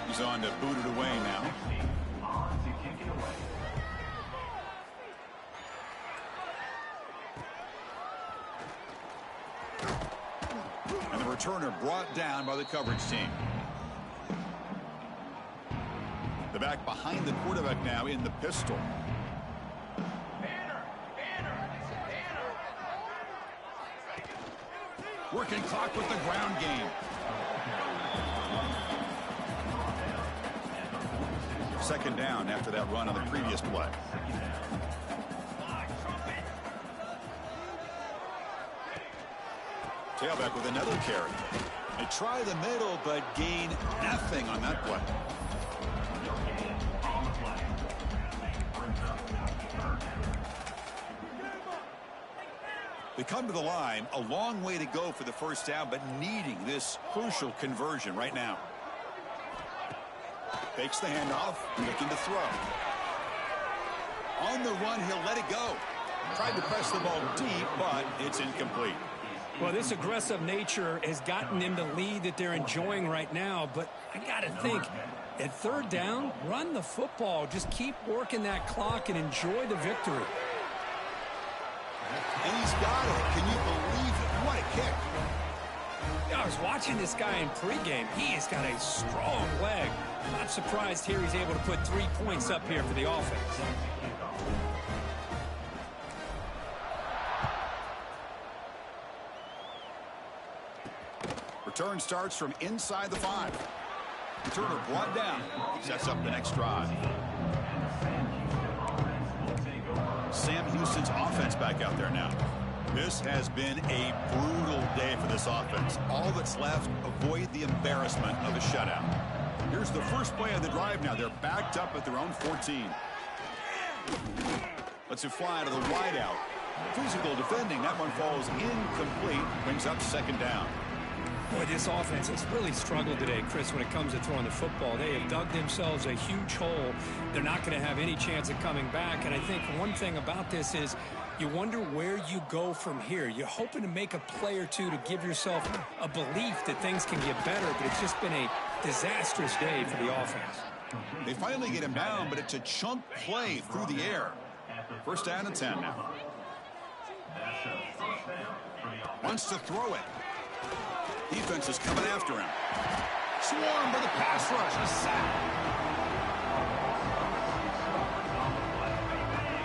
He's on to boot it away now. On to kick it away. And the returner brought down by the coverage team. The back behind the quarterback now in the pistol. Working clock with the ground game. Second down after that run on the previous play. Tailback with another carry. They try the middle, but gain nothing on that play. They come to the line, a long way to go for the first down, but needing this crucial conversion right now. Fakes the handoff, looking to throw. On the run, he'll let it go. Tried to press the ball deep, but it's incomplete. Well, this aggressive nature has gotten them the lead that they're enjoying right now, but I got to think, at third down, run the football. Just keep working that clock and enjoy the victory. And he's got it. Can you believe it? What a kick. I was watching this guy in pregame. He has got a strong leg. Not surprised here he's able to put 3 points up here for the offense. Return starts from inside the 5. Returner brought down. Sets up the next drive. Sam Houston's offense back out there now. This has been a brutal day for this offense. All that's left, avoid the embarrassment of a shutout. Here's the first play of the drive now. They're backed up at their own 14. Lets it fly to the wideout. Physical defending. That one falls incomplete. Brings up second down. Boy, this offense has really struggled today, Chris, when it comes to throwing the football. They have dug themselves a huge hole. They're not going to have any chance of coming back. And I think one thing about this is you wonder where you go from here. You're hoping to make a play or two to give yourself a belief that things can get better, but it's just been a disastrous day for the offense. They finally get him down, but it's a chunk play through the air. First down and 10 now. Wants to throw it. Defense is coming after him. Swarmed by the pass rush. A sack.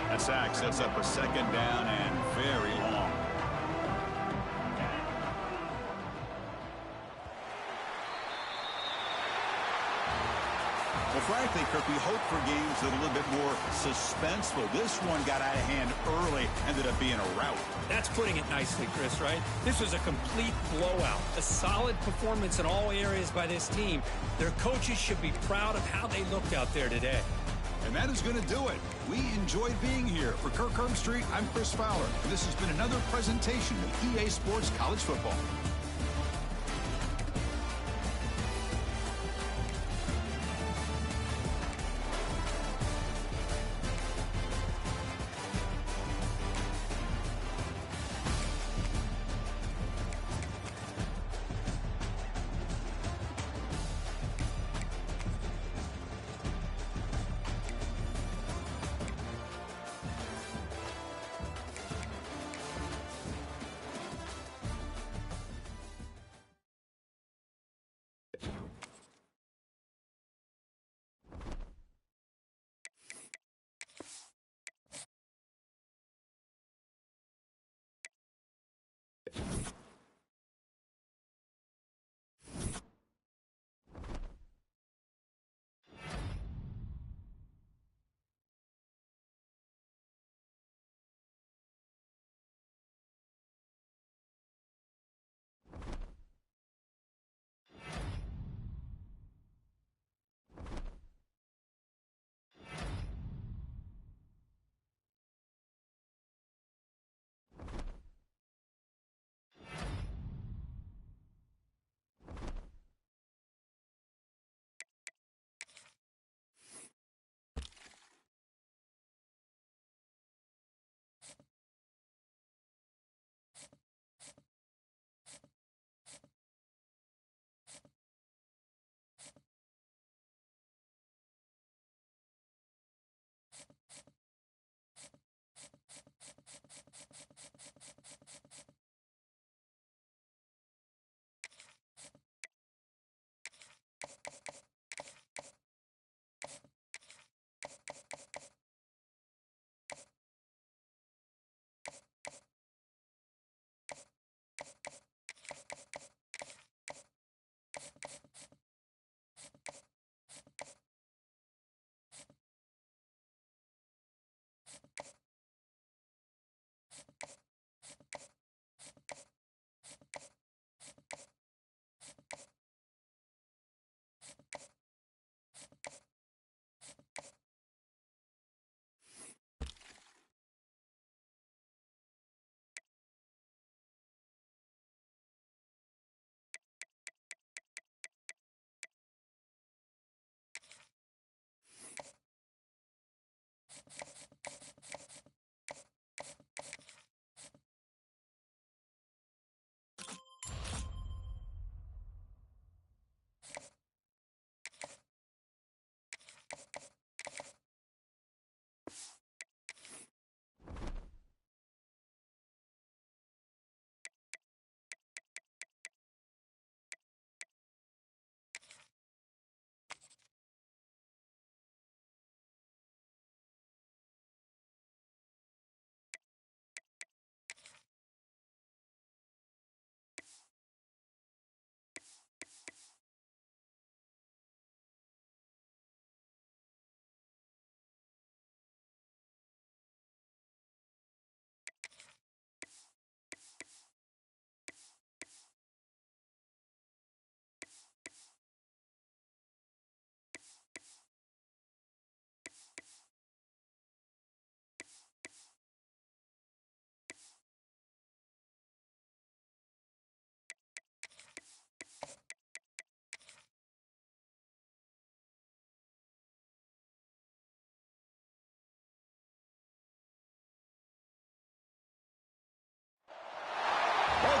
That sack sets up a second down and very long. Well, frankly, Kirk, we hope for games that are a little bit more suspenseful. This one got out of hand early, ended up being a rout. That's putting it nicely, Chris, right? This was a complete blowout. A solid performance in all areas by this team. Their coaches should be proud of how they looked out there today. And that is going to do it. We enjoyed being here. For Kirk Herbstreit, I'm Chris Fowler. And this has been another presentation of EA Sports College Football.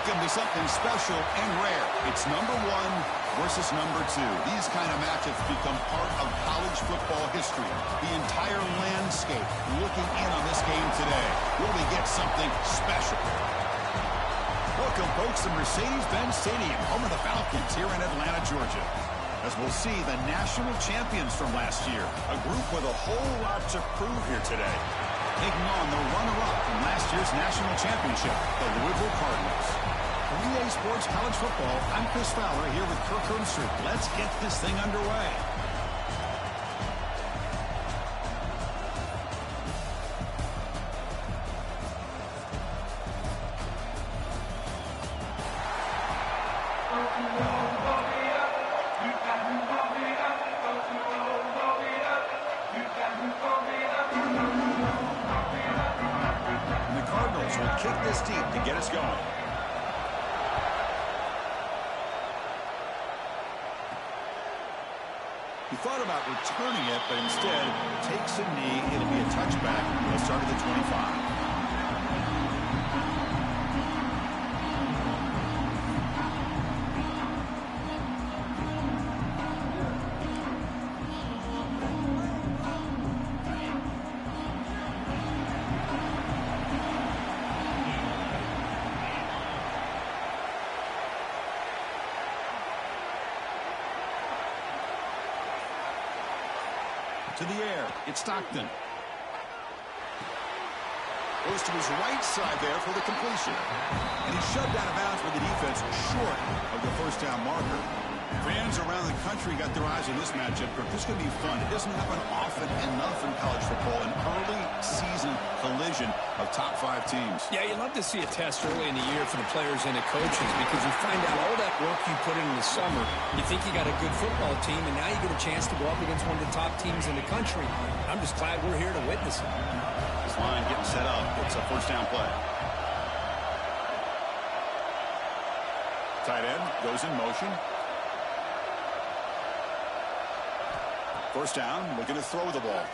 Welcome to something special and rare. It's number 1 versus number 2. These kind of matchups become part of college football history. The entire landscape looking in on this game today. Will we get something special? Welcome, folks, to Mercedes-Benz Stadium, home of the Falcons here in Atlanta, Georgia. As we'll see the national champions from last year, a group with a whole lot to prove here today. Taking on the runner-up from last year's national championship, the Louisville Cardinals. For EA Sports College Football, I'm Chris Fowler here with Kirk Herbstreit. Let's get this thing underway. Kick this deep to get us going. He thought about returning it, but instead takes a knee. It'll be a touchback. He'll start at the 25. To the air, it's Stockton. Goes to his right side there for the completion. And he's shoved out of bounds with the defense short of the first down marker. Fans around the country got their eyes on this matchup. This is going to be fun. It doesn't happen often enough in college football. An early season collision of top 5 teams. Yeah, you love to see a test early in the year for the players and the coaches because you find out all that work you put in the summer. You think you got a good football team, and now you get a chance to go up against one of the top teams in the country. I'm just glad we're here to witness it. This line getting set up. It's a first down play. Tight end goes in motion. First down, looking to throw the ball.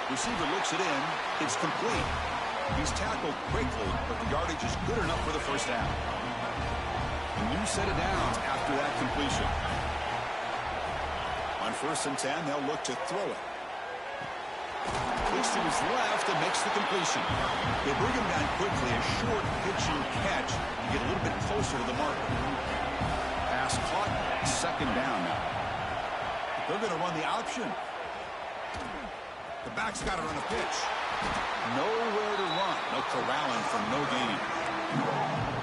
Receiver looks it in. It's complete. He's tackled quickly, but the yardage is good enough for the first down. And you set it down after that completion. On 1st and 10, they'll look to throw it. Looks to his left and makes the completion. They bring him down quickly. A short pitch and catch to get a little bit closer to the marker. Pass caught. 2nd down now. They're going to run the option. The back's got to run a pitch. Nowhere to run. No corralling from no gain.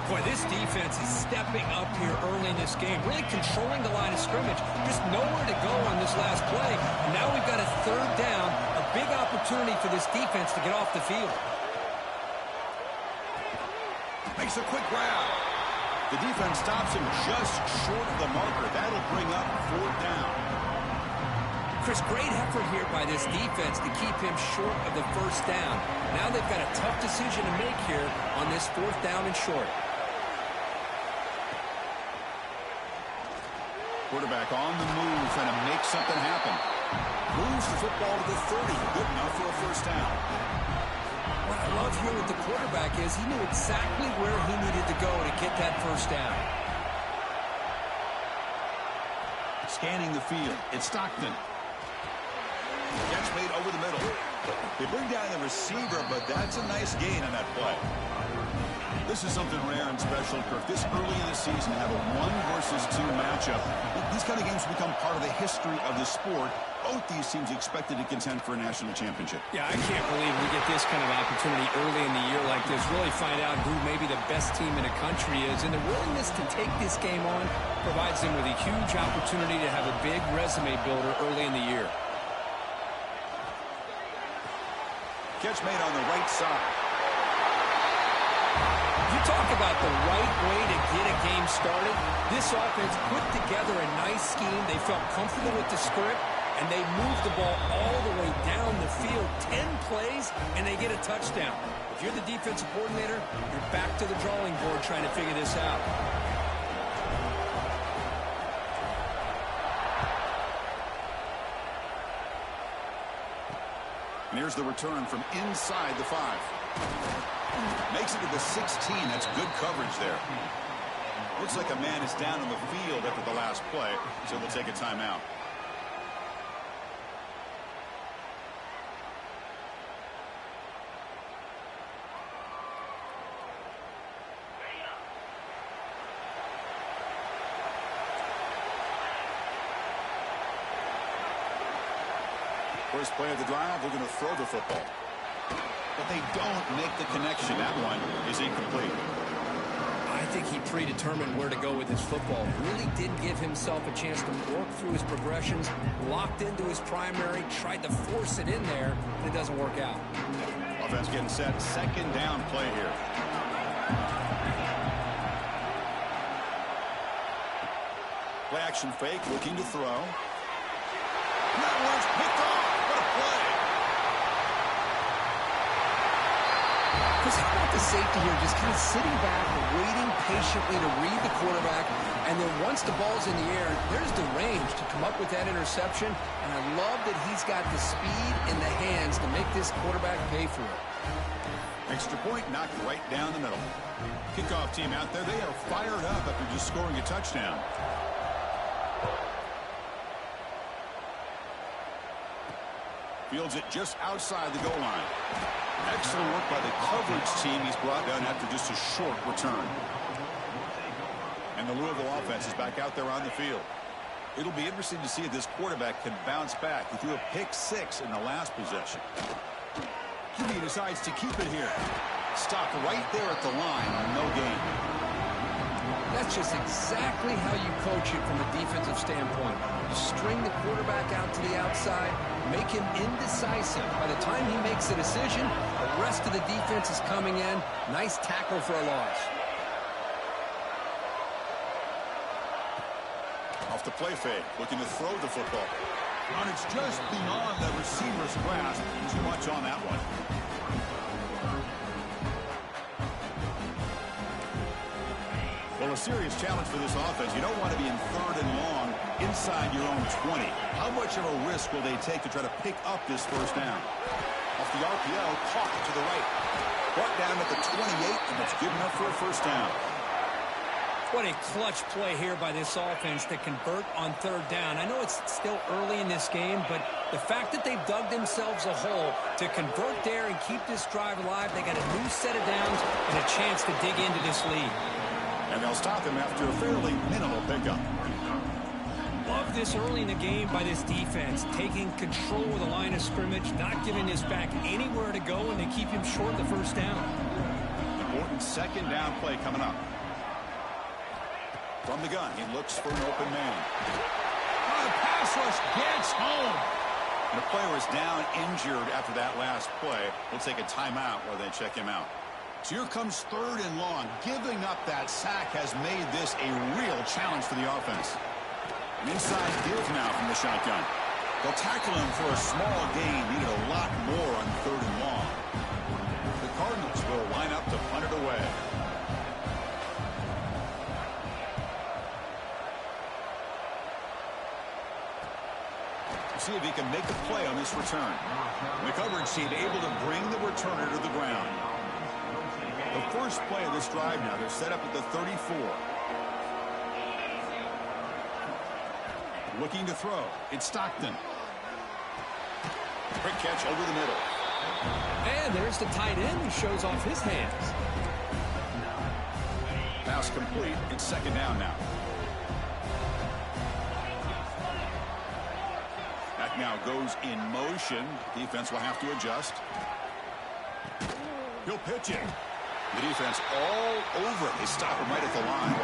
Boy, this defense is stepping up here early in this game, really controlling the line of scrimmage. Just nowhere to go on this last play. And now we've got a 3rd down, a big opportunity for this defense to get off the field. Makes a quick grab. The defense stops him just short of the marker. That'll bring up 4th down. Chris, great effort here by this defense to keep him short of the 1st down. Now they've got a tough decision to make here on this 4th down and short. Quarterback on the move, trying to make something happen. Moves the football to the 30. Good enough for a 1st down. What I love here with the quarterback is he knew exactly where he needed to go to get that 1st down. Scanning the field, it's Stockton. Catch made over the middle. They bring down the receiver, but that's a nice gain on that play. This is something rare and special, Kirk. This early in the season, have a 1 versus 2 matchup. These kind of games become part of the history of the sport. Both these teams expected to contend for a national championship. Yeah, I can't believe we get this kind of opportunity early in the year like this. Really find out who maybe the best team in the country is. And the willingness to take this game on provides them with a huge opportunity to have a big resume builder early in the year. Catch made on the right side. You talk about the right way to get a game started. This offense put together a nice scheme. They felt comfortable with the script, and they moved the ball all the way down the field. 10 plays, and they get a touchdown. If you're the defensive coordinator, you're back to the drawing board trying to figure this out. And here's the return from inside the 5. Makes it to the 16. That's good coverage there. Looks like a man is down on the field after the last play, so they'll take a timeout. First play of the drive, they're going to throw the football. But they don't make the connection. That one is incomplete. I think he predetermined where to go with his football. Really didn't give himself a chance to work through his progressions, locked into his primary, tried to force it in there, and it doesn't work out. Offense getting set. Second down play here. Play action fake, looking to throw. That one's picked off. What a play. Because how about the safety here, just kind of sitting back, waiting patiently to read the quarterback, and then once the ball's in the air, there's the range to come up with that interception, and I love that he's got the speed in the hands to make this quarterback pay for it. Extra point knocked right down the middle. Kickoff team out there, they are fired up after just scoring a touchdown. Fields it just outside the goal line. Excellent work by the coverage team. He's brought down after just a short return. And the Louisville offense is back out there on the field. It'll be interesting to see if this quarterback can bounce back. He threw a pick-6 in the last possession. QB decides to keep it here. Stopped right there at the line. No gain. That's just exactly how you coach it from a defensive standpoint. You string the quarterback out to the outside, make him indecisive. By the time he makes a decision, the rest of the defense is coming in. Nice tackle for a loss. Off the play fake, looking to throw the football. And it's just beyond the receiver's grasp. Too much on that one. Well, a serious challenge for this offense. You don't want to be in 3rd and long inside your own 20. How much of a risk will they take to try to pick up this first down? Off the RPO, caught to the right. Brought down at the 28, and that's good enough for a first down. What a clutch play here by this offense to convert on 3rd down. I know it's still early in this game, but the fact that they've dug themselves a hole to convert there and keep this drive alive, they got a new set of downs and a chance to dig into this lead. And they'll stop him after a fairly minimal pickup. Love this early in the game by this defense, taking control of the line of scrimmage, not giving this back anywhere to go, and to keep him short the first down. Important second down play coming up. From the gun, he looks for an open man. Oh, the pass rush gets home. And the player is down injured after that last play. We'll take a timeout while they check him out. So here comes 3rd and long. Giving up that sack has made this a real challenge for the offense. An inside give now from the shotgun. They'll tackle him for a small gain. Needed a lot more on 3rd and long. The Cardinals will line up to punt it away. See if he can make a play on this return. The coverage team able to bring the returner to the ground. The first play of this drive now, they're set up at the 34. Looking to throw. It's Stockton. Quick catch over the middle. And there's the tight end who shows off his hands. Pass complete. It's 2nd down now. That now goes in motion. Defense will have to adjust. He'll pitch it. The defense all over it. They stop him right at the line.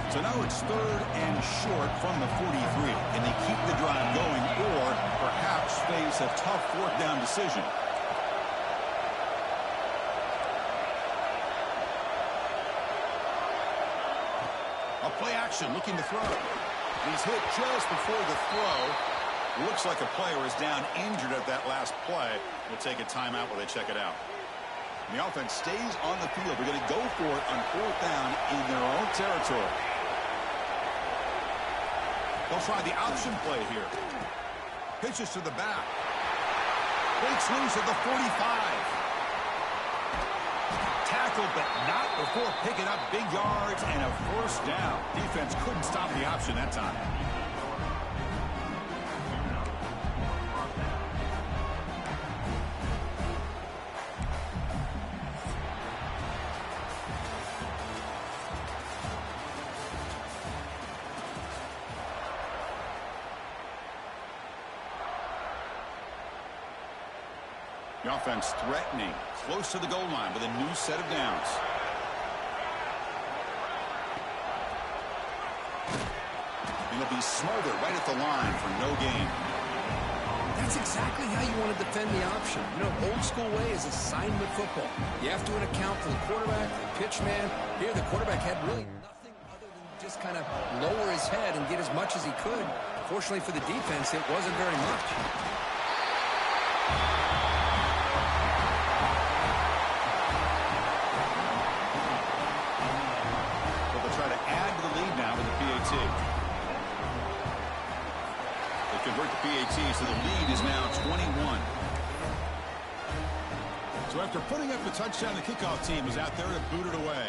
So now it's 3rd and short from the 43. Can they keep the drive going or perhaps face a tough 4th down decision? A play action looking to throw. He's hit just before the throw. Looks like a player is down injured at that last play. We'll take a timeout while they check it out. And the offense stays on the field. They're going to go for it on 4th down in their own territory. They'll try the option play here. Pitches to the back. Breaks loose at the 45. tackle, but not before picking up big yards and a first down. Defense couldn't stop the option that time. The offense threatening, close to the goal line with a new set of downs. And he'll be smothered right at the line for no gain. That's exactly how you want to defend the option. You know, old school way is assignment football. You have to account for the quarterback, the pitch man. Here, the quarterback had really nothing other than just kind of lower his head and get as much as he could. Fortunately for the defense, it wasn't very much. Convert the PAT, so the lead is now 21. So after putting up the touchdown, the kickoff team is out there to boot it away.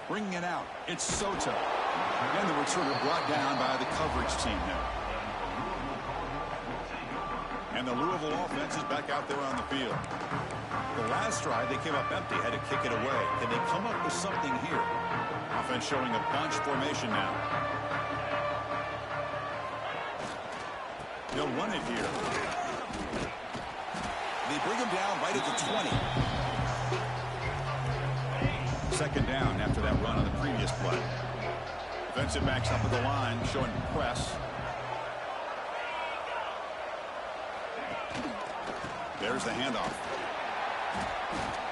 Bringing it out, it's Soto. And the returner brought down by the coverage team there. And the Louisville offense is back out there on the field. The last drive, they came up empty, had to kick it away. Can they come up with something here? Offense showing a bunch formation now. They'll run it here. They bring him down right at the 20. Second down after that run on the previous play. Defensive backs up at the line, showing press. There's the handoff.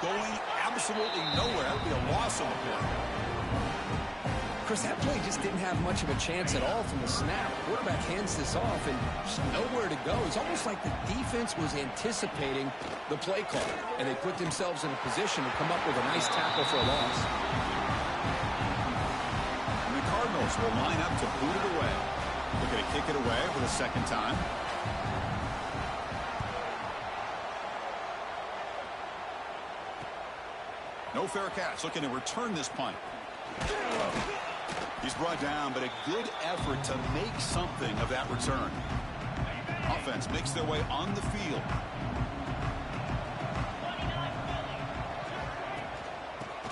Going absolutely nowhere. That would be a loss on the play. Chris, that play just didn't have much of a chance at all from the snap. Quarterback hands this off and just nowhere to go. It's almost like the defense was anticipating the play call, and they put themselves in a position to come up with a nice tackle for a loss. And the Cardinals will line up to boot it away. Looking to kick it away for the second time. No fair catch. Looking to return this punt. He's brought down, but a good effort to make something of that return. Offense makes their way on the field.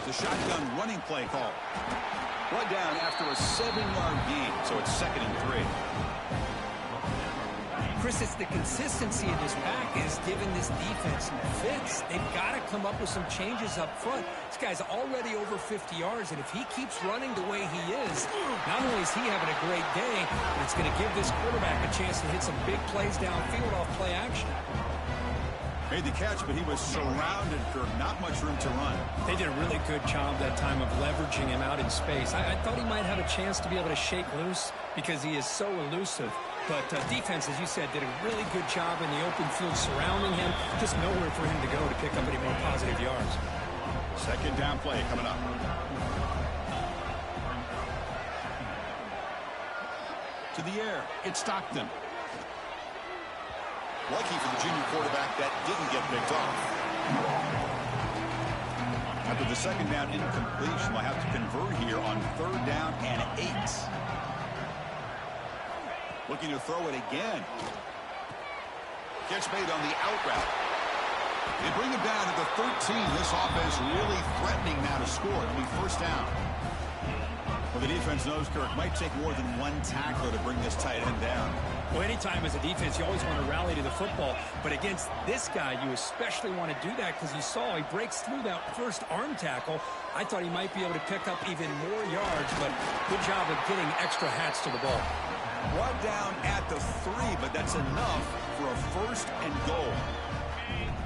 The shotgun running play call. Brought down after a 7-yard gain, so it's 2nd and 3. Chris, it's the consistency in this pack is giving this defense some fits. They've got to come up with some changes up front. This guy's already over 50 yards, and if he keeps running the way he is, not only is he having a great day, but it's going to give this quarterback a chance to hit some big plays downfield off play action. Made the catch, but he was surrounded for not much room to run. They did a really good job that time of leveraging him out in space. I thought he might have a chance to be able to shake loose because he is so elusive. But defense, as you said, did a really good job in the open field surrounding him. Just nowhere for him to go to pick up any more positive yards. Second down play coming up. To the air, it's Stockton. Lucky for the junior quarterback that didn't get picked off. After the second down incompletion, they'll have to convert here on 3rd down and 8. Looking to throw it again. Catch made on the out route. They bring him down to the 13. This offense really threatening now to score. It'll be 1st down. Well, the defense knows Kirk might take more than one tackler to bring this tight end down. Well, anytime as a defense, you always want to rally to the football. But against this guy, you especially want to do that because you saw he breaks through that first arm tackle. I thought he might be able to pick up even more yards, but good job of getting extra hats to the ball. Brought down at the 3, but that's enough for a 1st and goal.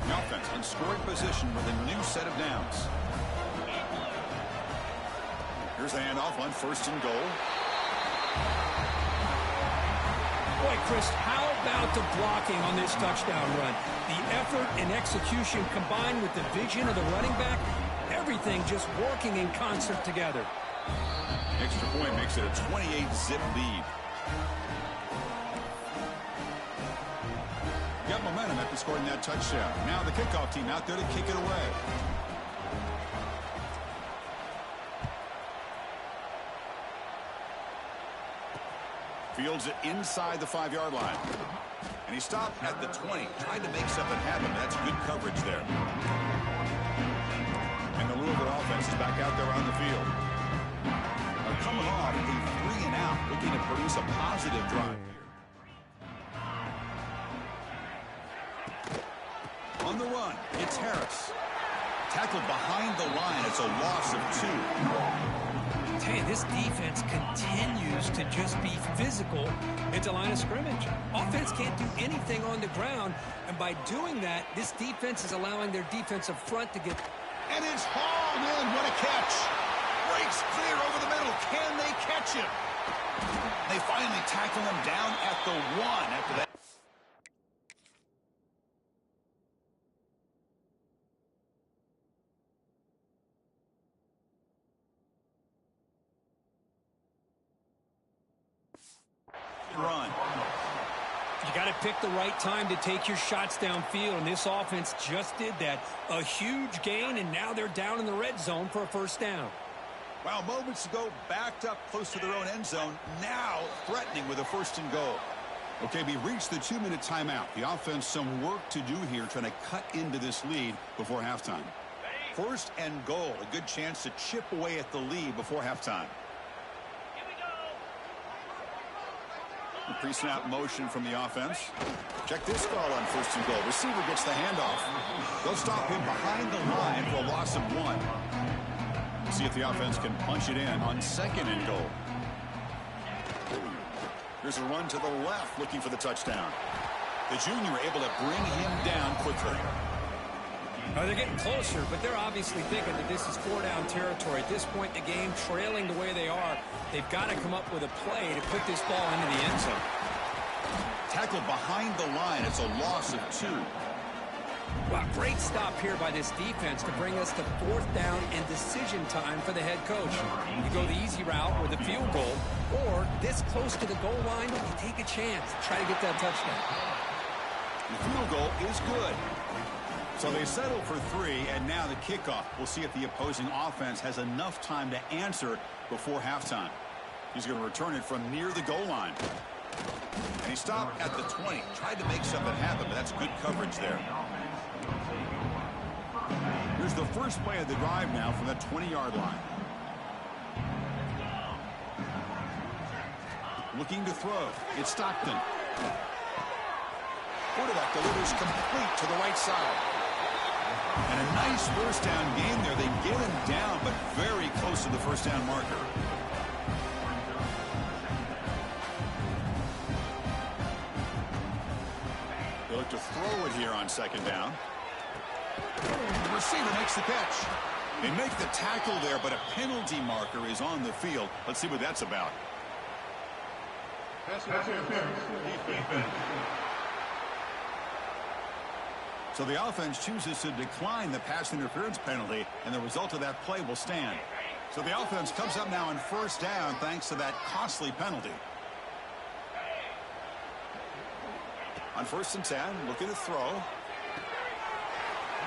The offense in scoring position with a new set of downs. Here's the handoff on 1st and goal. Boy, Chris, how about the blocking on this touchdown run? The effort and execution combined with the vision of the running back, everything just working in concert together. Extra point makes it a 28-zip lead. Got got momentum after scoring that touchdown. Now the kickoff team out there to kick it away. Fields it inside the 5-yard line. And he stopped at the 20. Tried to make something happen. That's good coverage there. And the Louisville offense is back out there on the field. They're coming off a 3-and-out, looking to produce a positive drive here. On the run, it's Harris. Tackled behind the line. It's a loss of 2. Hey, this defense continues to just be physical at the line of scrimmage. Offense can't do anything on the ground, and by doing that, this defense is allowing their defensive front to get... And it's hauled in. What a catch. Breaks clear over the middle. Can they catch him? They finally tackle him down at the 1 after that. Run. You got to pick the right time to take your shots downfield, and this offense just did that. A huge gain, and now they're down in the red zone for a first down. Well, moments ago, backed up close to their own end zone, now threatening with a 1st and goal. Okay, we reached the 2-minute timeout. The offense some work to do here, trying to cut into this lead before halftime. 1st and goal, a good chance to chip away at the lead before halftime. The pre-snap motion from the offense. Check this call on 1st and goal. Receiver gets the handoff. They'll stop him behind the line for a loss of 1. We'll see if the offense can punch it in on 2nd and goal. Here's a run to the left looking for the touchdown. The junior able to bring him down quickly. They're getting closer, but they're obviously thinking that this is 4-down territory. At this point in the game, trailing the way they are, they've got to come up with a play to put this ball into the end zone. Tackled behind the line. It's a loss of 2. Wow, great stop here by this defense to bring us to 4th down and decision time for the head coach. You go the easy route with a field goal, or this close to the goal line, you take a chance to try to get that touchdown. The field goal is good. So they settle for 3, and now the kickoff. We'll see if the opposing offense has enough time to answer before halftime. He's going to return it from near the goal line. And he stopped at the 20. Tried to make something happen, but that's good coverage there. Here's the first play of the drive now from the 20-yard line. Looking to throw. It's Stockton. Quarterback delivers complete to the right side. And a nice 1st down game there. They get him down, but very close to the 1st down marker. They look to throw it here on 2nd down. The receiver makes the catch. They make the tackle there, but a penalty marker is on the field. Let's see what that's about. So the offense chooses to decline the pass interference penalty, and the result of that play will stand. So the offense comes up now on 1st down thanks to that costly penalty. On 1st and 10, looking to throw.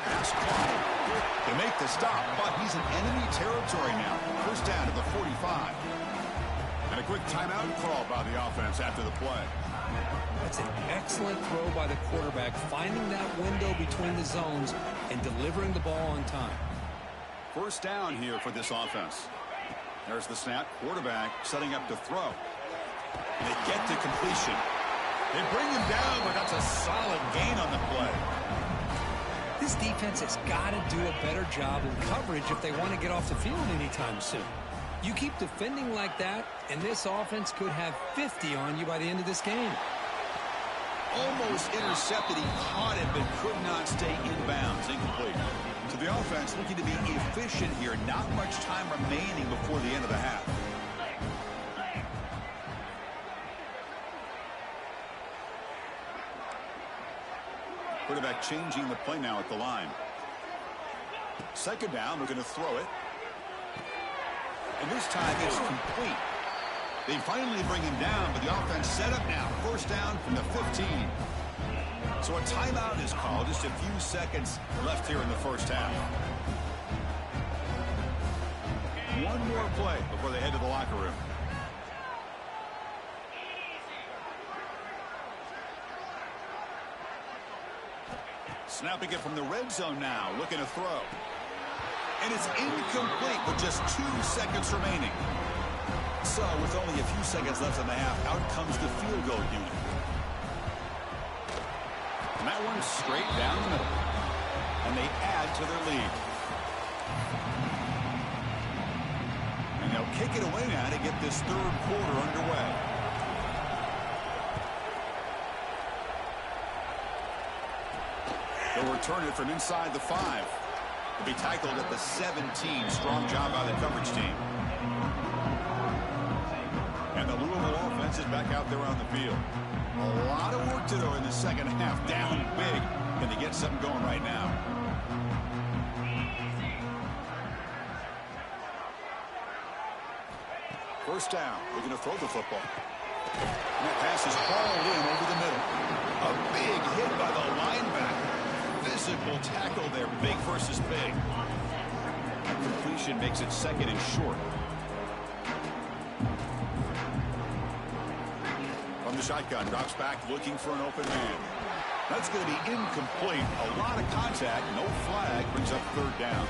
Pass caught. They make the stop, but he's in enemy territory now. 1st down to the 45. And a quick timeout call by the offense after the play. That's an excellent throw by the quarterback, finding that window between the zones and delivering the ball on time. 1st down here for this offense. There's the snap. Quarterback setting up to throw. And they get to completion. They bring him down, but that's a solid gain on the play. This defense has got to do a better job in coverage if they want to get off the field anytime soon. You keep defending like that, and this offense could have 50 on you by the end of this game. Almost intercepted. He caught it, but could not stay in bounds. Incomplete. So the offense looking to be efficient here. Not much time remaining before the end of the half. Quarterback changing the play now at the line. 2nd down, we're going to throw it. And this time it's complete. They finally bring him down, but the offense set up now. 1st down from the 15. So a timeout is called. Just a few seconds left here in the first half. One more play before they head to the locker room. Snapping it from the red zone now, looking to throw. And it's incomplete with just 2 seconds remaining. So with only a few seconds left in the half, out comes the field goal unit. And that one's straight down the middle. And they add to their lead. And they'll kick it away now to get this third quarter underway. They'll return it from inside the 5. To be tackled at the 17. Strong job by the coverage team. And the Louisville offense is back out there on the field. A lot of work to do in the second half. Down big. Can they get something going right now? First down. They're going to throw the football. And that pass is hauled in over the middle. A big hit by the linebacker. Physical tackle there. Big versus big. That completion makes it second and short. From the shotgun, drops back looking for an open man. That's going to be incomplete. A lot of contact. No flag. Brings up third down.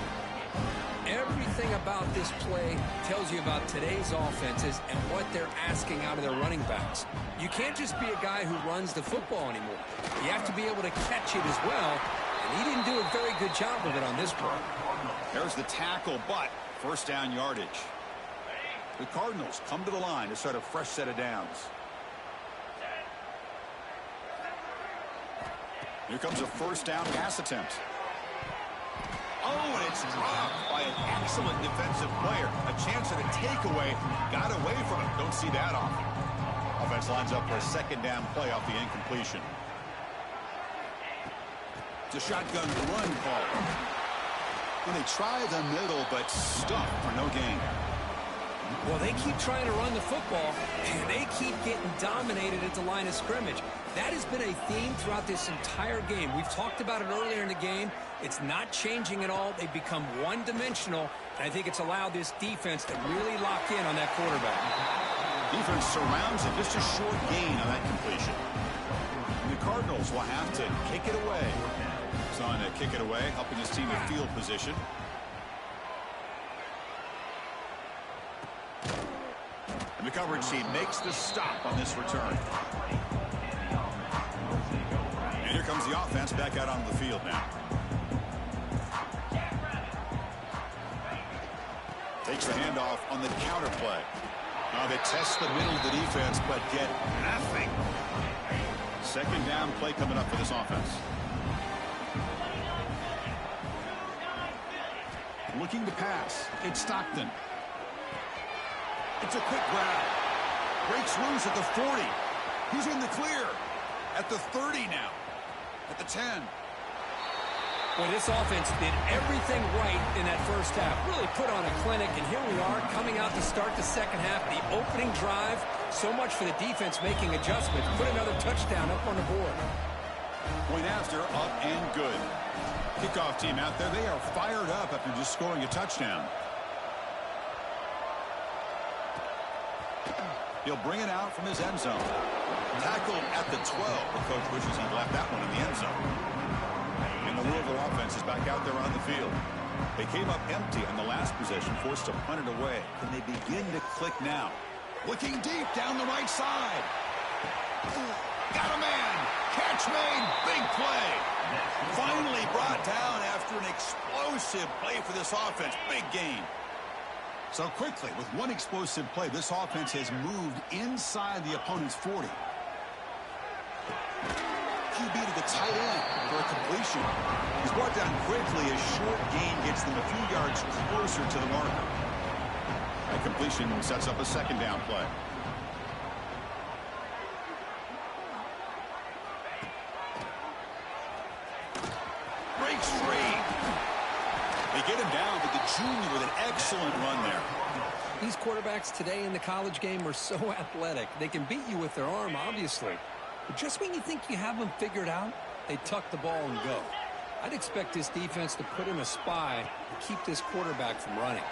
Everything about this play tells you about today's offenses and what they're asking out of their running backs. You can't just be a guy who runs the football anymore. You have to be able to catch it as well, and he didn't do a very good job of it on this play. There's the tackle, but first down yardage. The Cardinals come to the line to start a fresh set of downs. Here comes a first down pass attempt. Oh, and it's dropped by an excellent defensive player. A chance at a takeaway. Got away from it. Don't see that often. Offense lines up for a second down play off the incompletion. It's a shotgun run call. And they try the middle, but stuffed for no gain. Well, they keep trying to run the football, and they keep getting dominated at the line of scrimmage. That has been a theme throughout this entire game. We've talked about it earlier in the game. It's not changing at all. They've become one-dimensional, and I think it's allowed this defense to really lock in on that quarterback. Defense surrounds it. Just a short gain on that completion. And the Cardinals will have to kick it away. He's on to kick it away, helping his team in field position. And the coverage team makes the stop on this return. And here comes the offense back out on the field now. Takes the handoff on the counter play. Now they test the middle of the defense, but get nothing. Second down play coming up for this offense. Looking to pass. It's Stockton. It's a quick grab. Breaks loose at the 40. He's in the clear. At the 30 now. At the 10. Well, this offense did everything right in that first half. Really put on a clinic, and here we are coming out to start the second half. The opening drive, so much for the defense making adjustments. Put another touchdown up on the board. Point after, up and good. Kickoff team out there, they are fired up after just scoring a touchdown. He'll bring it out from his end zone. Tackled at the 12. The coach wishes he left that one in the end zone. And the Louisville offense is back out there on the field. They came up empty on the last possession, forced to punt it away. Can they begin to click now? Looking deep down the right side. Got a man. Catch made. Big play. Finally brought down after an explosive play for this offense. Big gain. So quickly, with one explosive play, this offense has moved inside the opponent's 40. QB to the tight end for a completion. He's brought down quickly. A short gain gets them a few yards closer to the marker. That completion sets up a second down play. Breaks free. They get him down, but the junior with an excellent run there. These quarterbacks today in the college game are so athletic. They can beat you with their arm, obviously. But just when you think you have them figured out, They tuck the ball and go. I'd expect this defense to put in a spy to keep this quarterback from running.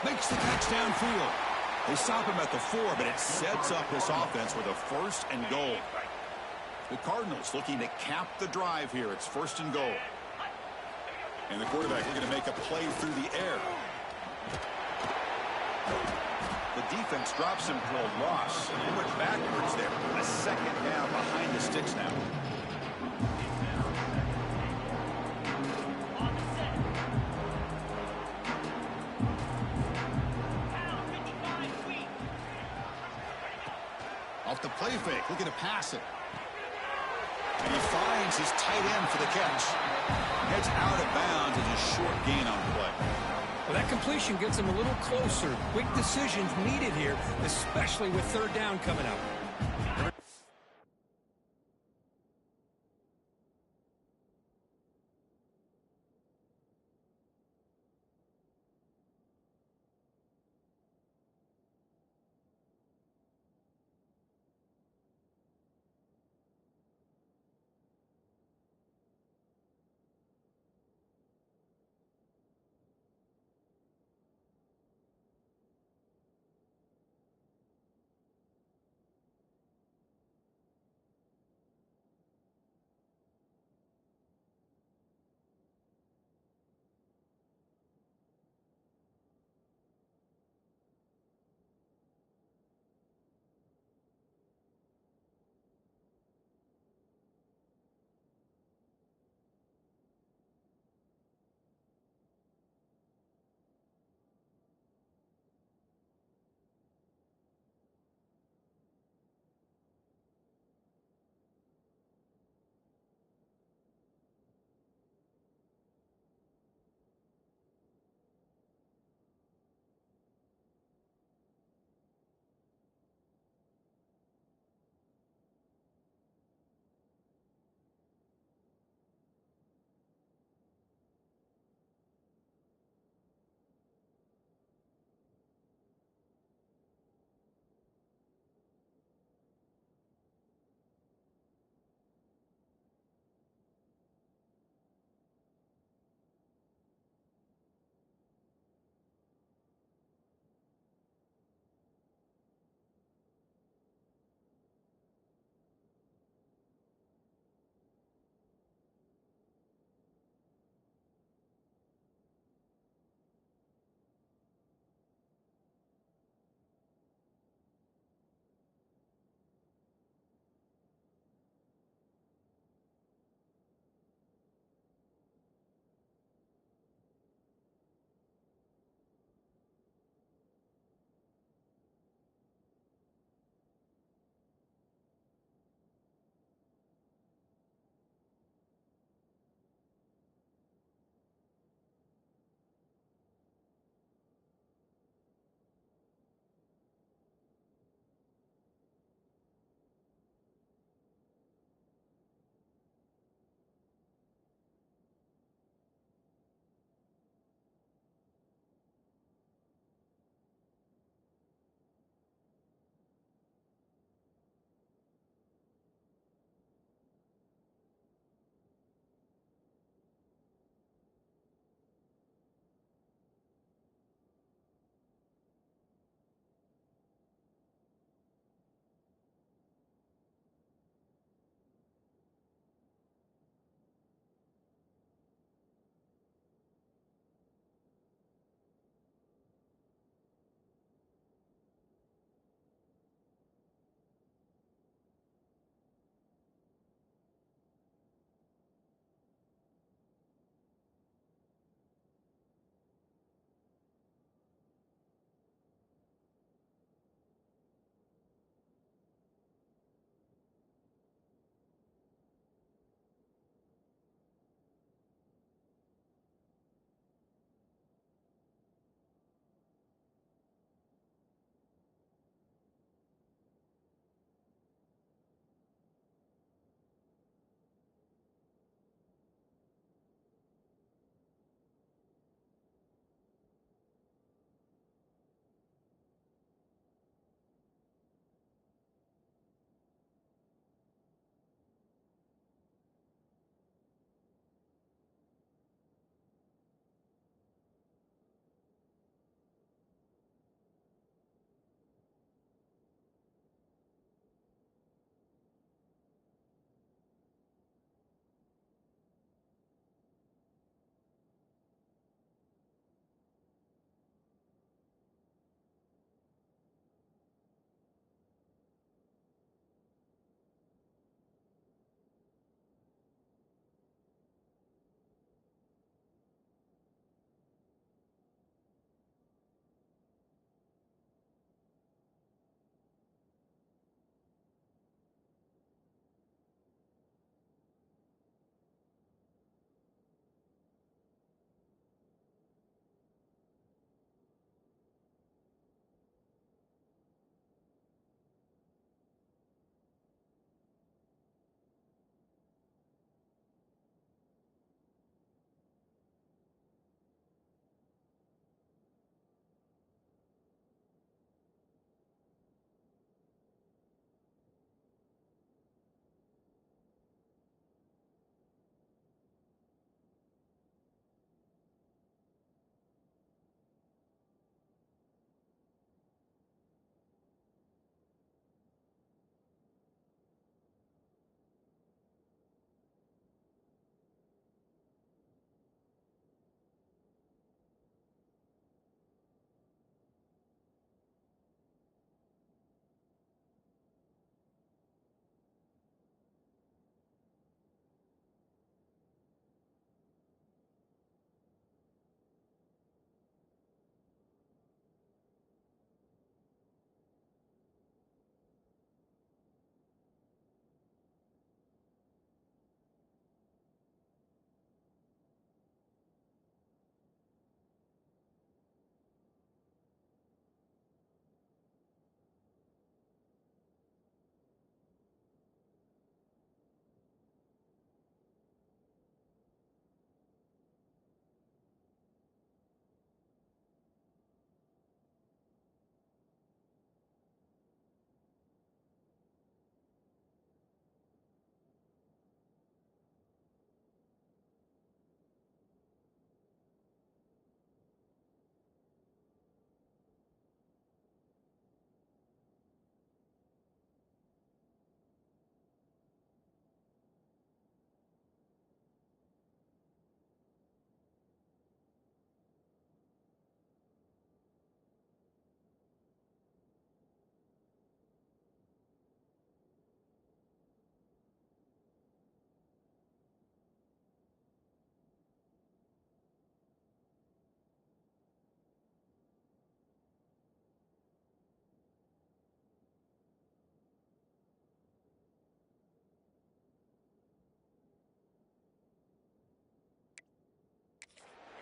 Makes the catch downfield. They stop him at the 4, but it sets up this offense with a 1st and goal. The Cardinals looking to cap the drive here. It's 1st and goal. And the quarterback looking to make a play through the air. The defense drops him for a loss. He went backwards there. A second down behind the sticks now. Off the play fake, looking to pass it. And he finds his tight end for the catch. Heads out of bounds as a short gain on the play. Well, that completion gets him a little closer. Quick decisions needed here, especially with 3rd down coming up.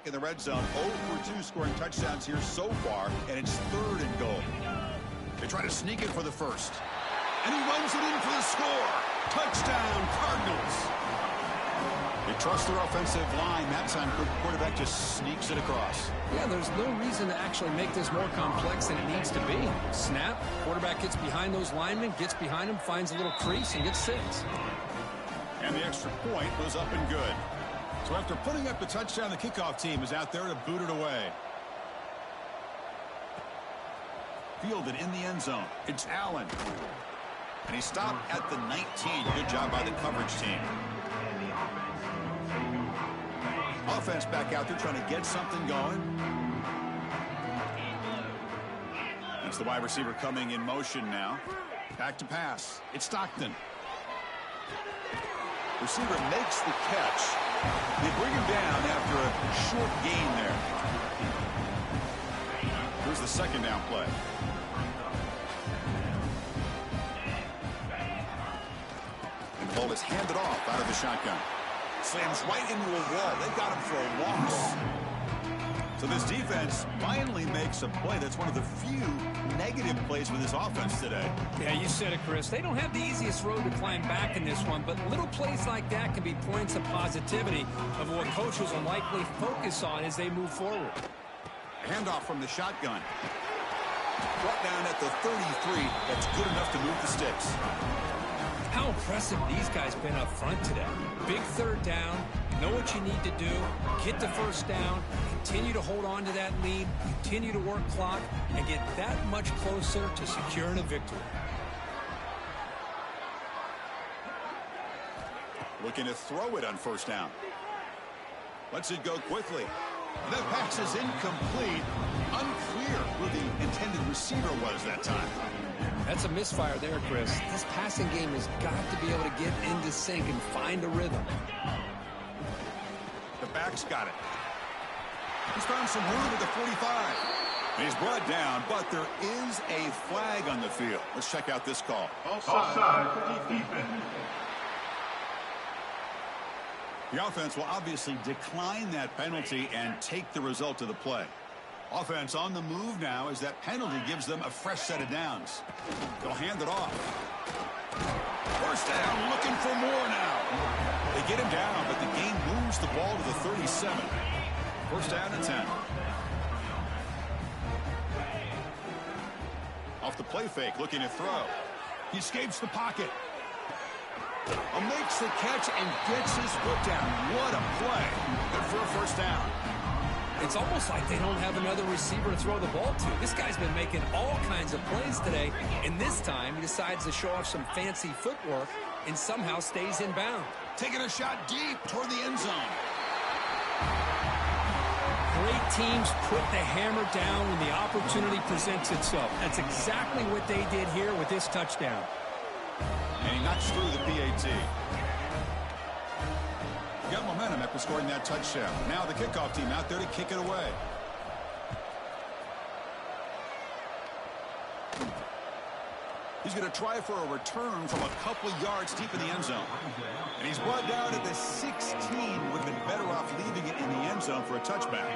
in the red zone. 0 for 2 scoring touchdowns here so far, and it's 3rd and goal. They try to sneak it for the first. And he runs it in for the score. Touchdown, Cardinals. They trust their offensive line. That time, the quarterback just sneaks it across. Yeah, there's no reason to actually make this more complex than it needs to be. Snap, quarterback gets behind those linemen, gets behind them, finds a little crease, and gets 6. And the extra point was up and good. So after putting up the touchdown, the kickoff team is out there to boot it away. Fielded in the end zone. It's Allen. And he stopped at the 19. Good job by the coverage team. Offense back out there trying to get something going. That's the wide receiver coming in motion now. Back to pass. It's Stockton. Receiver makes the catch. They bring him down after a short gain there. Here's the second down play. And the ball is handed off out of the shotgun. Slams right into a wall. They got him for a loss. So this defense finally makes a play. That's one of the few negative plays with this offense today. Yeah, you said it, Chris. They don't have the easiest road to climb back in this one, but little plays like that can be points of positivity of what coaches will likely focus on as they move forward. Handoff from the shotgun. Brought down at the 33. That's good enough to move the sticks. How impressive these guys been up front today. Big 3rd down, know what you need to do, get the first down, continue to hold on to that lead, continue to work clock, and get that much closer to securing a victory. Looking to throw it on first down. Lets it go quickly. That pass is incomplete. Unclear who the intended receiver was that time. That's a misfire there, Chris. This passing game has got to be able to get into sync and find a rhythm. The back's got it. He's found some room at the 45. And he's brought down, but there is a flag on the field. Let's check out this call. Offside, defense. The offense will obviously decline that penalty and take the result of the play. Offense on the move now as that penalty gives them a fresh set of downs. They'll hand it off. First down, looking for more now. They get him down, but the game moves the ball to the 37. First down and 10. Off the play fake, looking to throw. He escapes the pocket. Makes the catch and gets his foot down. What a play. Good for a first down. It's almost like they don't have another receiver to throw the ball to. This guy's been making all kinds of plays today, and this time he decides to show off some fancy footwork and somehow stays in bounds. Taking a shot deep toward the end zone. Great teams put the hammer down when the opportunity presents itself. That's exactly what they did here with this touchdown. And he knocks through the PAT. Got momentum after scoring that touchdown. Now the kickoff team out there to kick it away. He's going to try for a return from a couple of yards deep in the end zone. And he's brought down at the 16. Would have been better off leaving it in the end zone for a touchback.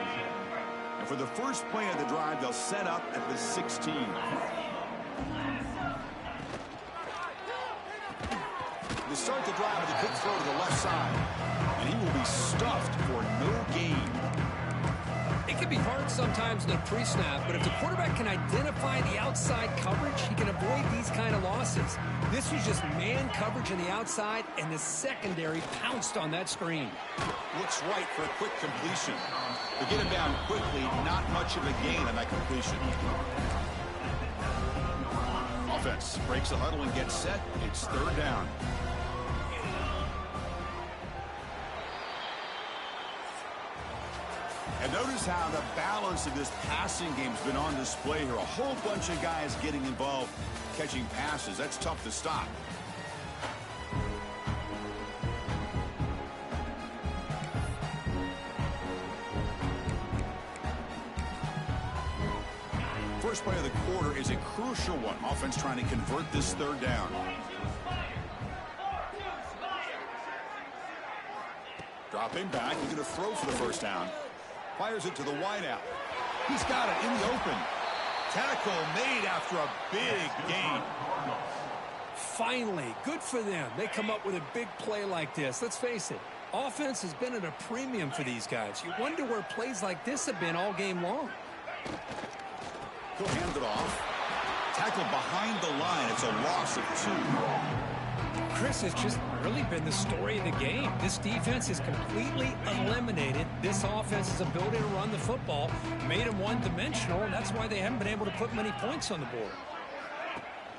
And for the first play of the drive, they'll set up at the 16. They start the drive with a quick throw to the left side. And he will be stuffed for no gain. It can be hard sometimes in a pre-snap, but if the quarterback can identify the outside coverage, he can avoid these kind of losses. This was just man coverage on the outside, and the secondary pounced on that screen. Looks right for a quick completion. They get him down quickly, not much of a gain on that completion. Offense breaks the huddle and gets set. It's third down. And notice how the balance of this passing game has been on display here. A whole bunch of guys getting involved, catching passes. That's tough to stop. First play of the quarter is a crucial one. Offense trying to convert this third down. Dropping back. He's going to throw for the first down. Fires it to the wideout. He's got it in the open. Tackle made after a big gain. Finally, good for them. They come up with a big play like this. Let's face it, offense has been at a premium for these guys. You wonder where plays like this have been all game long. He'll hand it off. Tackle behind the line. It's a loss of 2. Chris, has just really been the story of the game. This defense has completely eliminated this offense's ability to run the football, made them one-dimensional, and that's why they haven't been able to put many points on the board.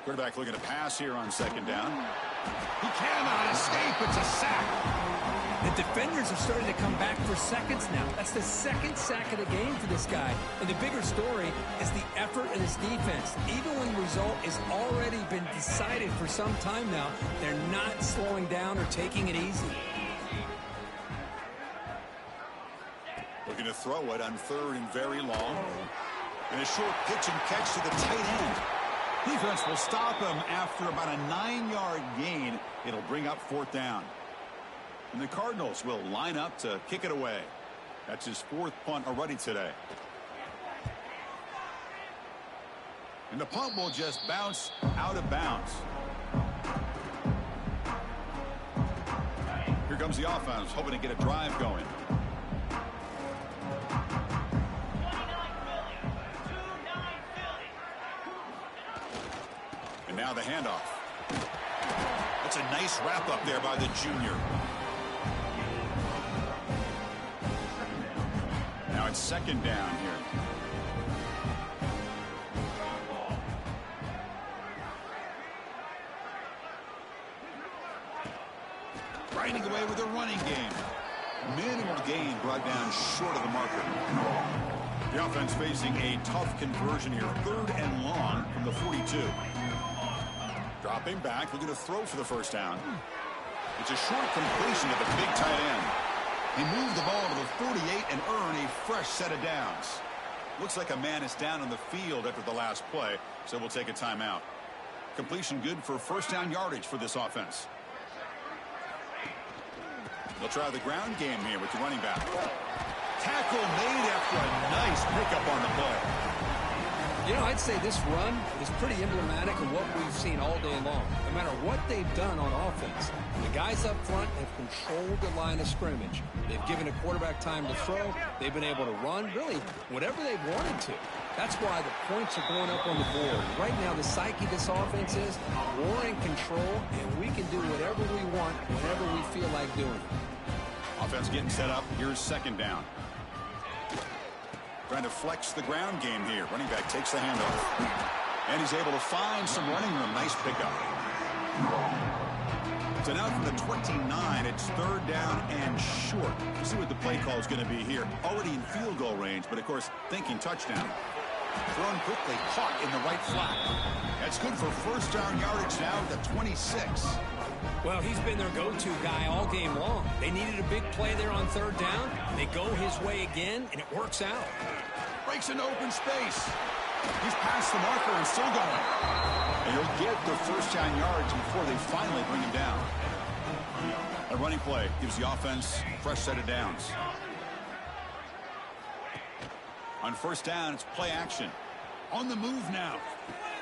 Quarterback looking to pass here on 2nd down. He cannot escape. It's a sack. The defenders have started to come back for seconds now. That's the 2nd sack of the game for this guy. And the bigger story is the effort of this defense. Even when the result has already been decided for some time now, they're not slowing down or taking it easy. Looking to throw it on 3rd and very long. And a short pitch and catch to the tight end. Defense will stop him after about a 9-yard gain. It'll bring up 4th down. And the Cardinals will line up to kick it away. That's his 4th punt already today. And the punt will just bounce out of bounds. Here comes the offense, hoping to get a drive going. And now the handoff. That's a nice wrap up there by the junior. Now it's 2nd down here. Riding away with a running game. Minimal gain brought down short of the marker. The offense facing a tough conversion here. 3rd and long from the 42. Dropping back, looking to throw for the 1st down. It's a short completion to the big tight end. He moved the ball to the 48 and earned a fresh set of downs. Looks like a man is down on the field after the last play, so we'll take a timeout. Completion good for 1st down yardage for this offense. They'll try the ground game here with the running back. Tackle made after a nice pickup on the play. You know, I'd say this run is pretty emblematic of what we've seen all day long. No matter what they've done on offense, the guys up front have controlled the line of scrimmage. They've given a quarterback time to throw. They've been able to run, really, whatever they've wanted to. That's why the points are going up on the board. Right now, the psyche of this offense is we're in control, and we can do whatever we want whenever we feel like doing it. Offense getting set up. Here's 2nd down. Trying to flex the ground game here. Running back takes the handoff. And he's able to find some running room. Nice pickup. So now from the 29, it's 3rd down and short. We'll see what the play call is going to be here. Already in field goal range, but of course, thinking touchdown. Thrown quickly, caught in the right flat. That's good for 1st down yardage now at the 26. Well, he's been their go-to guy all game long. They needed a big play there on 3rd down. They go his way again, and it works out. Breaks into open space. He's past the marker and still going. And he'll get the 1st down yards before they finally bring him down. A running play gives the offense a fresh set of downs. On 1st down, it's play action. On the move now.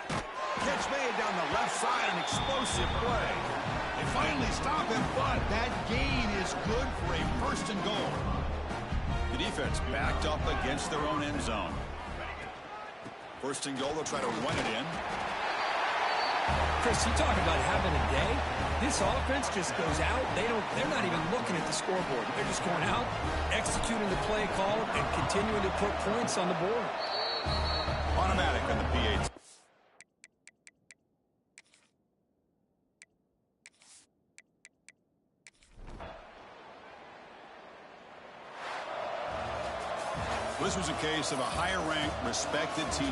Catch made down the left side, an explosive play. They finally stop him, but that gain is good for a 1st and goal. The defense backed up against their own end zone. 1st and goal, they'll try to run it in. Chris, you talk about having a day. This offense just goes out. They're not even looking at the scoreboard. They're just going out, executing the play call, and continuing to put points on the board. Automatic on the P8. This was a case of a higher-ranked, respected team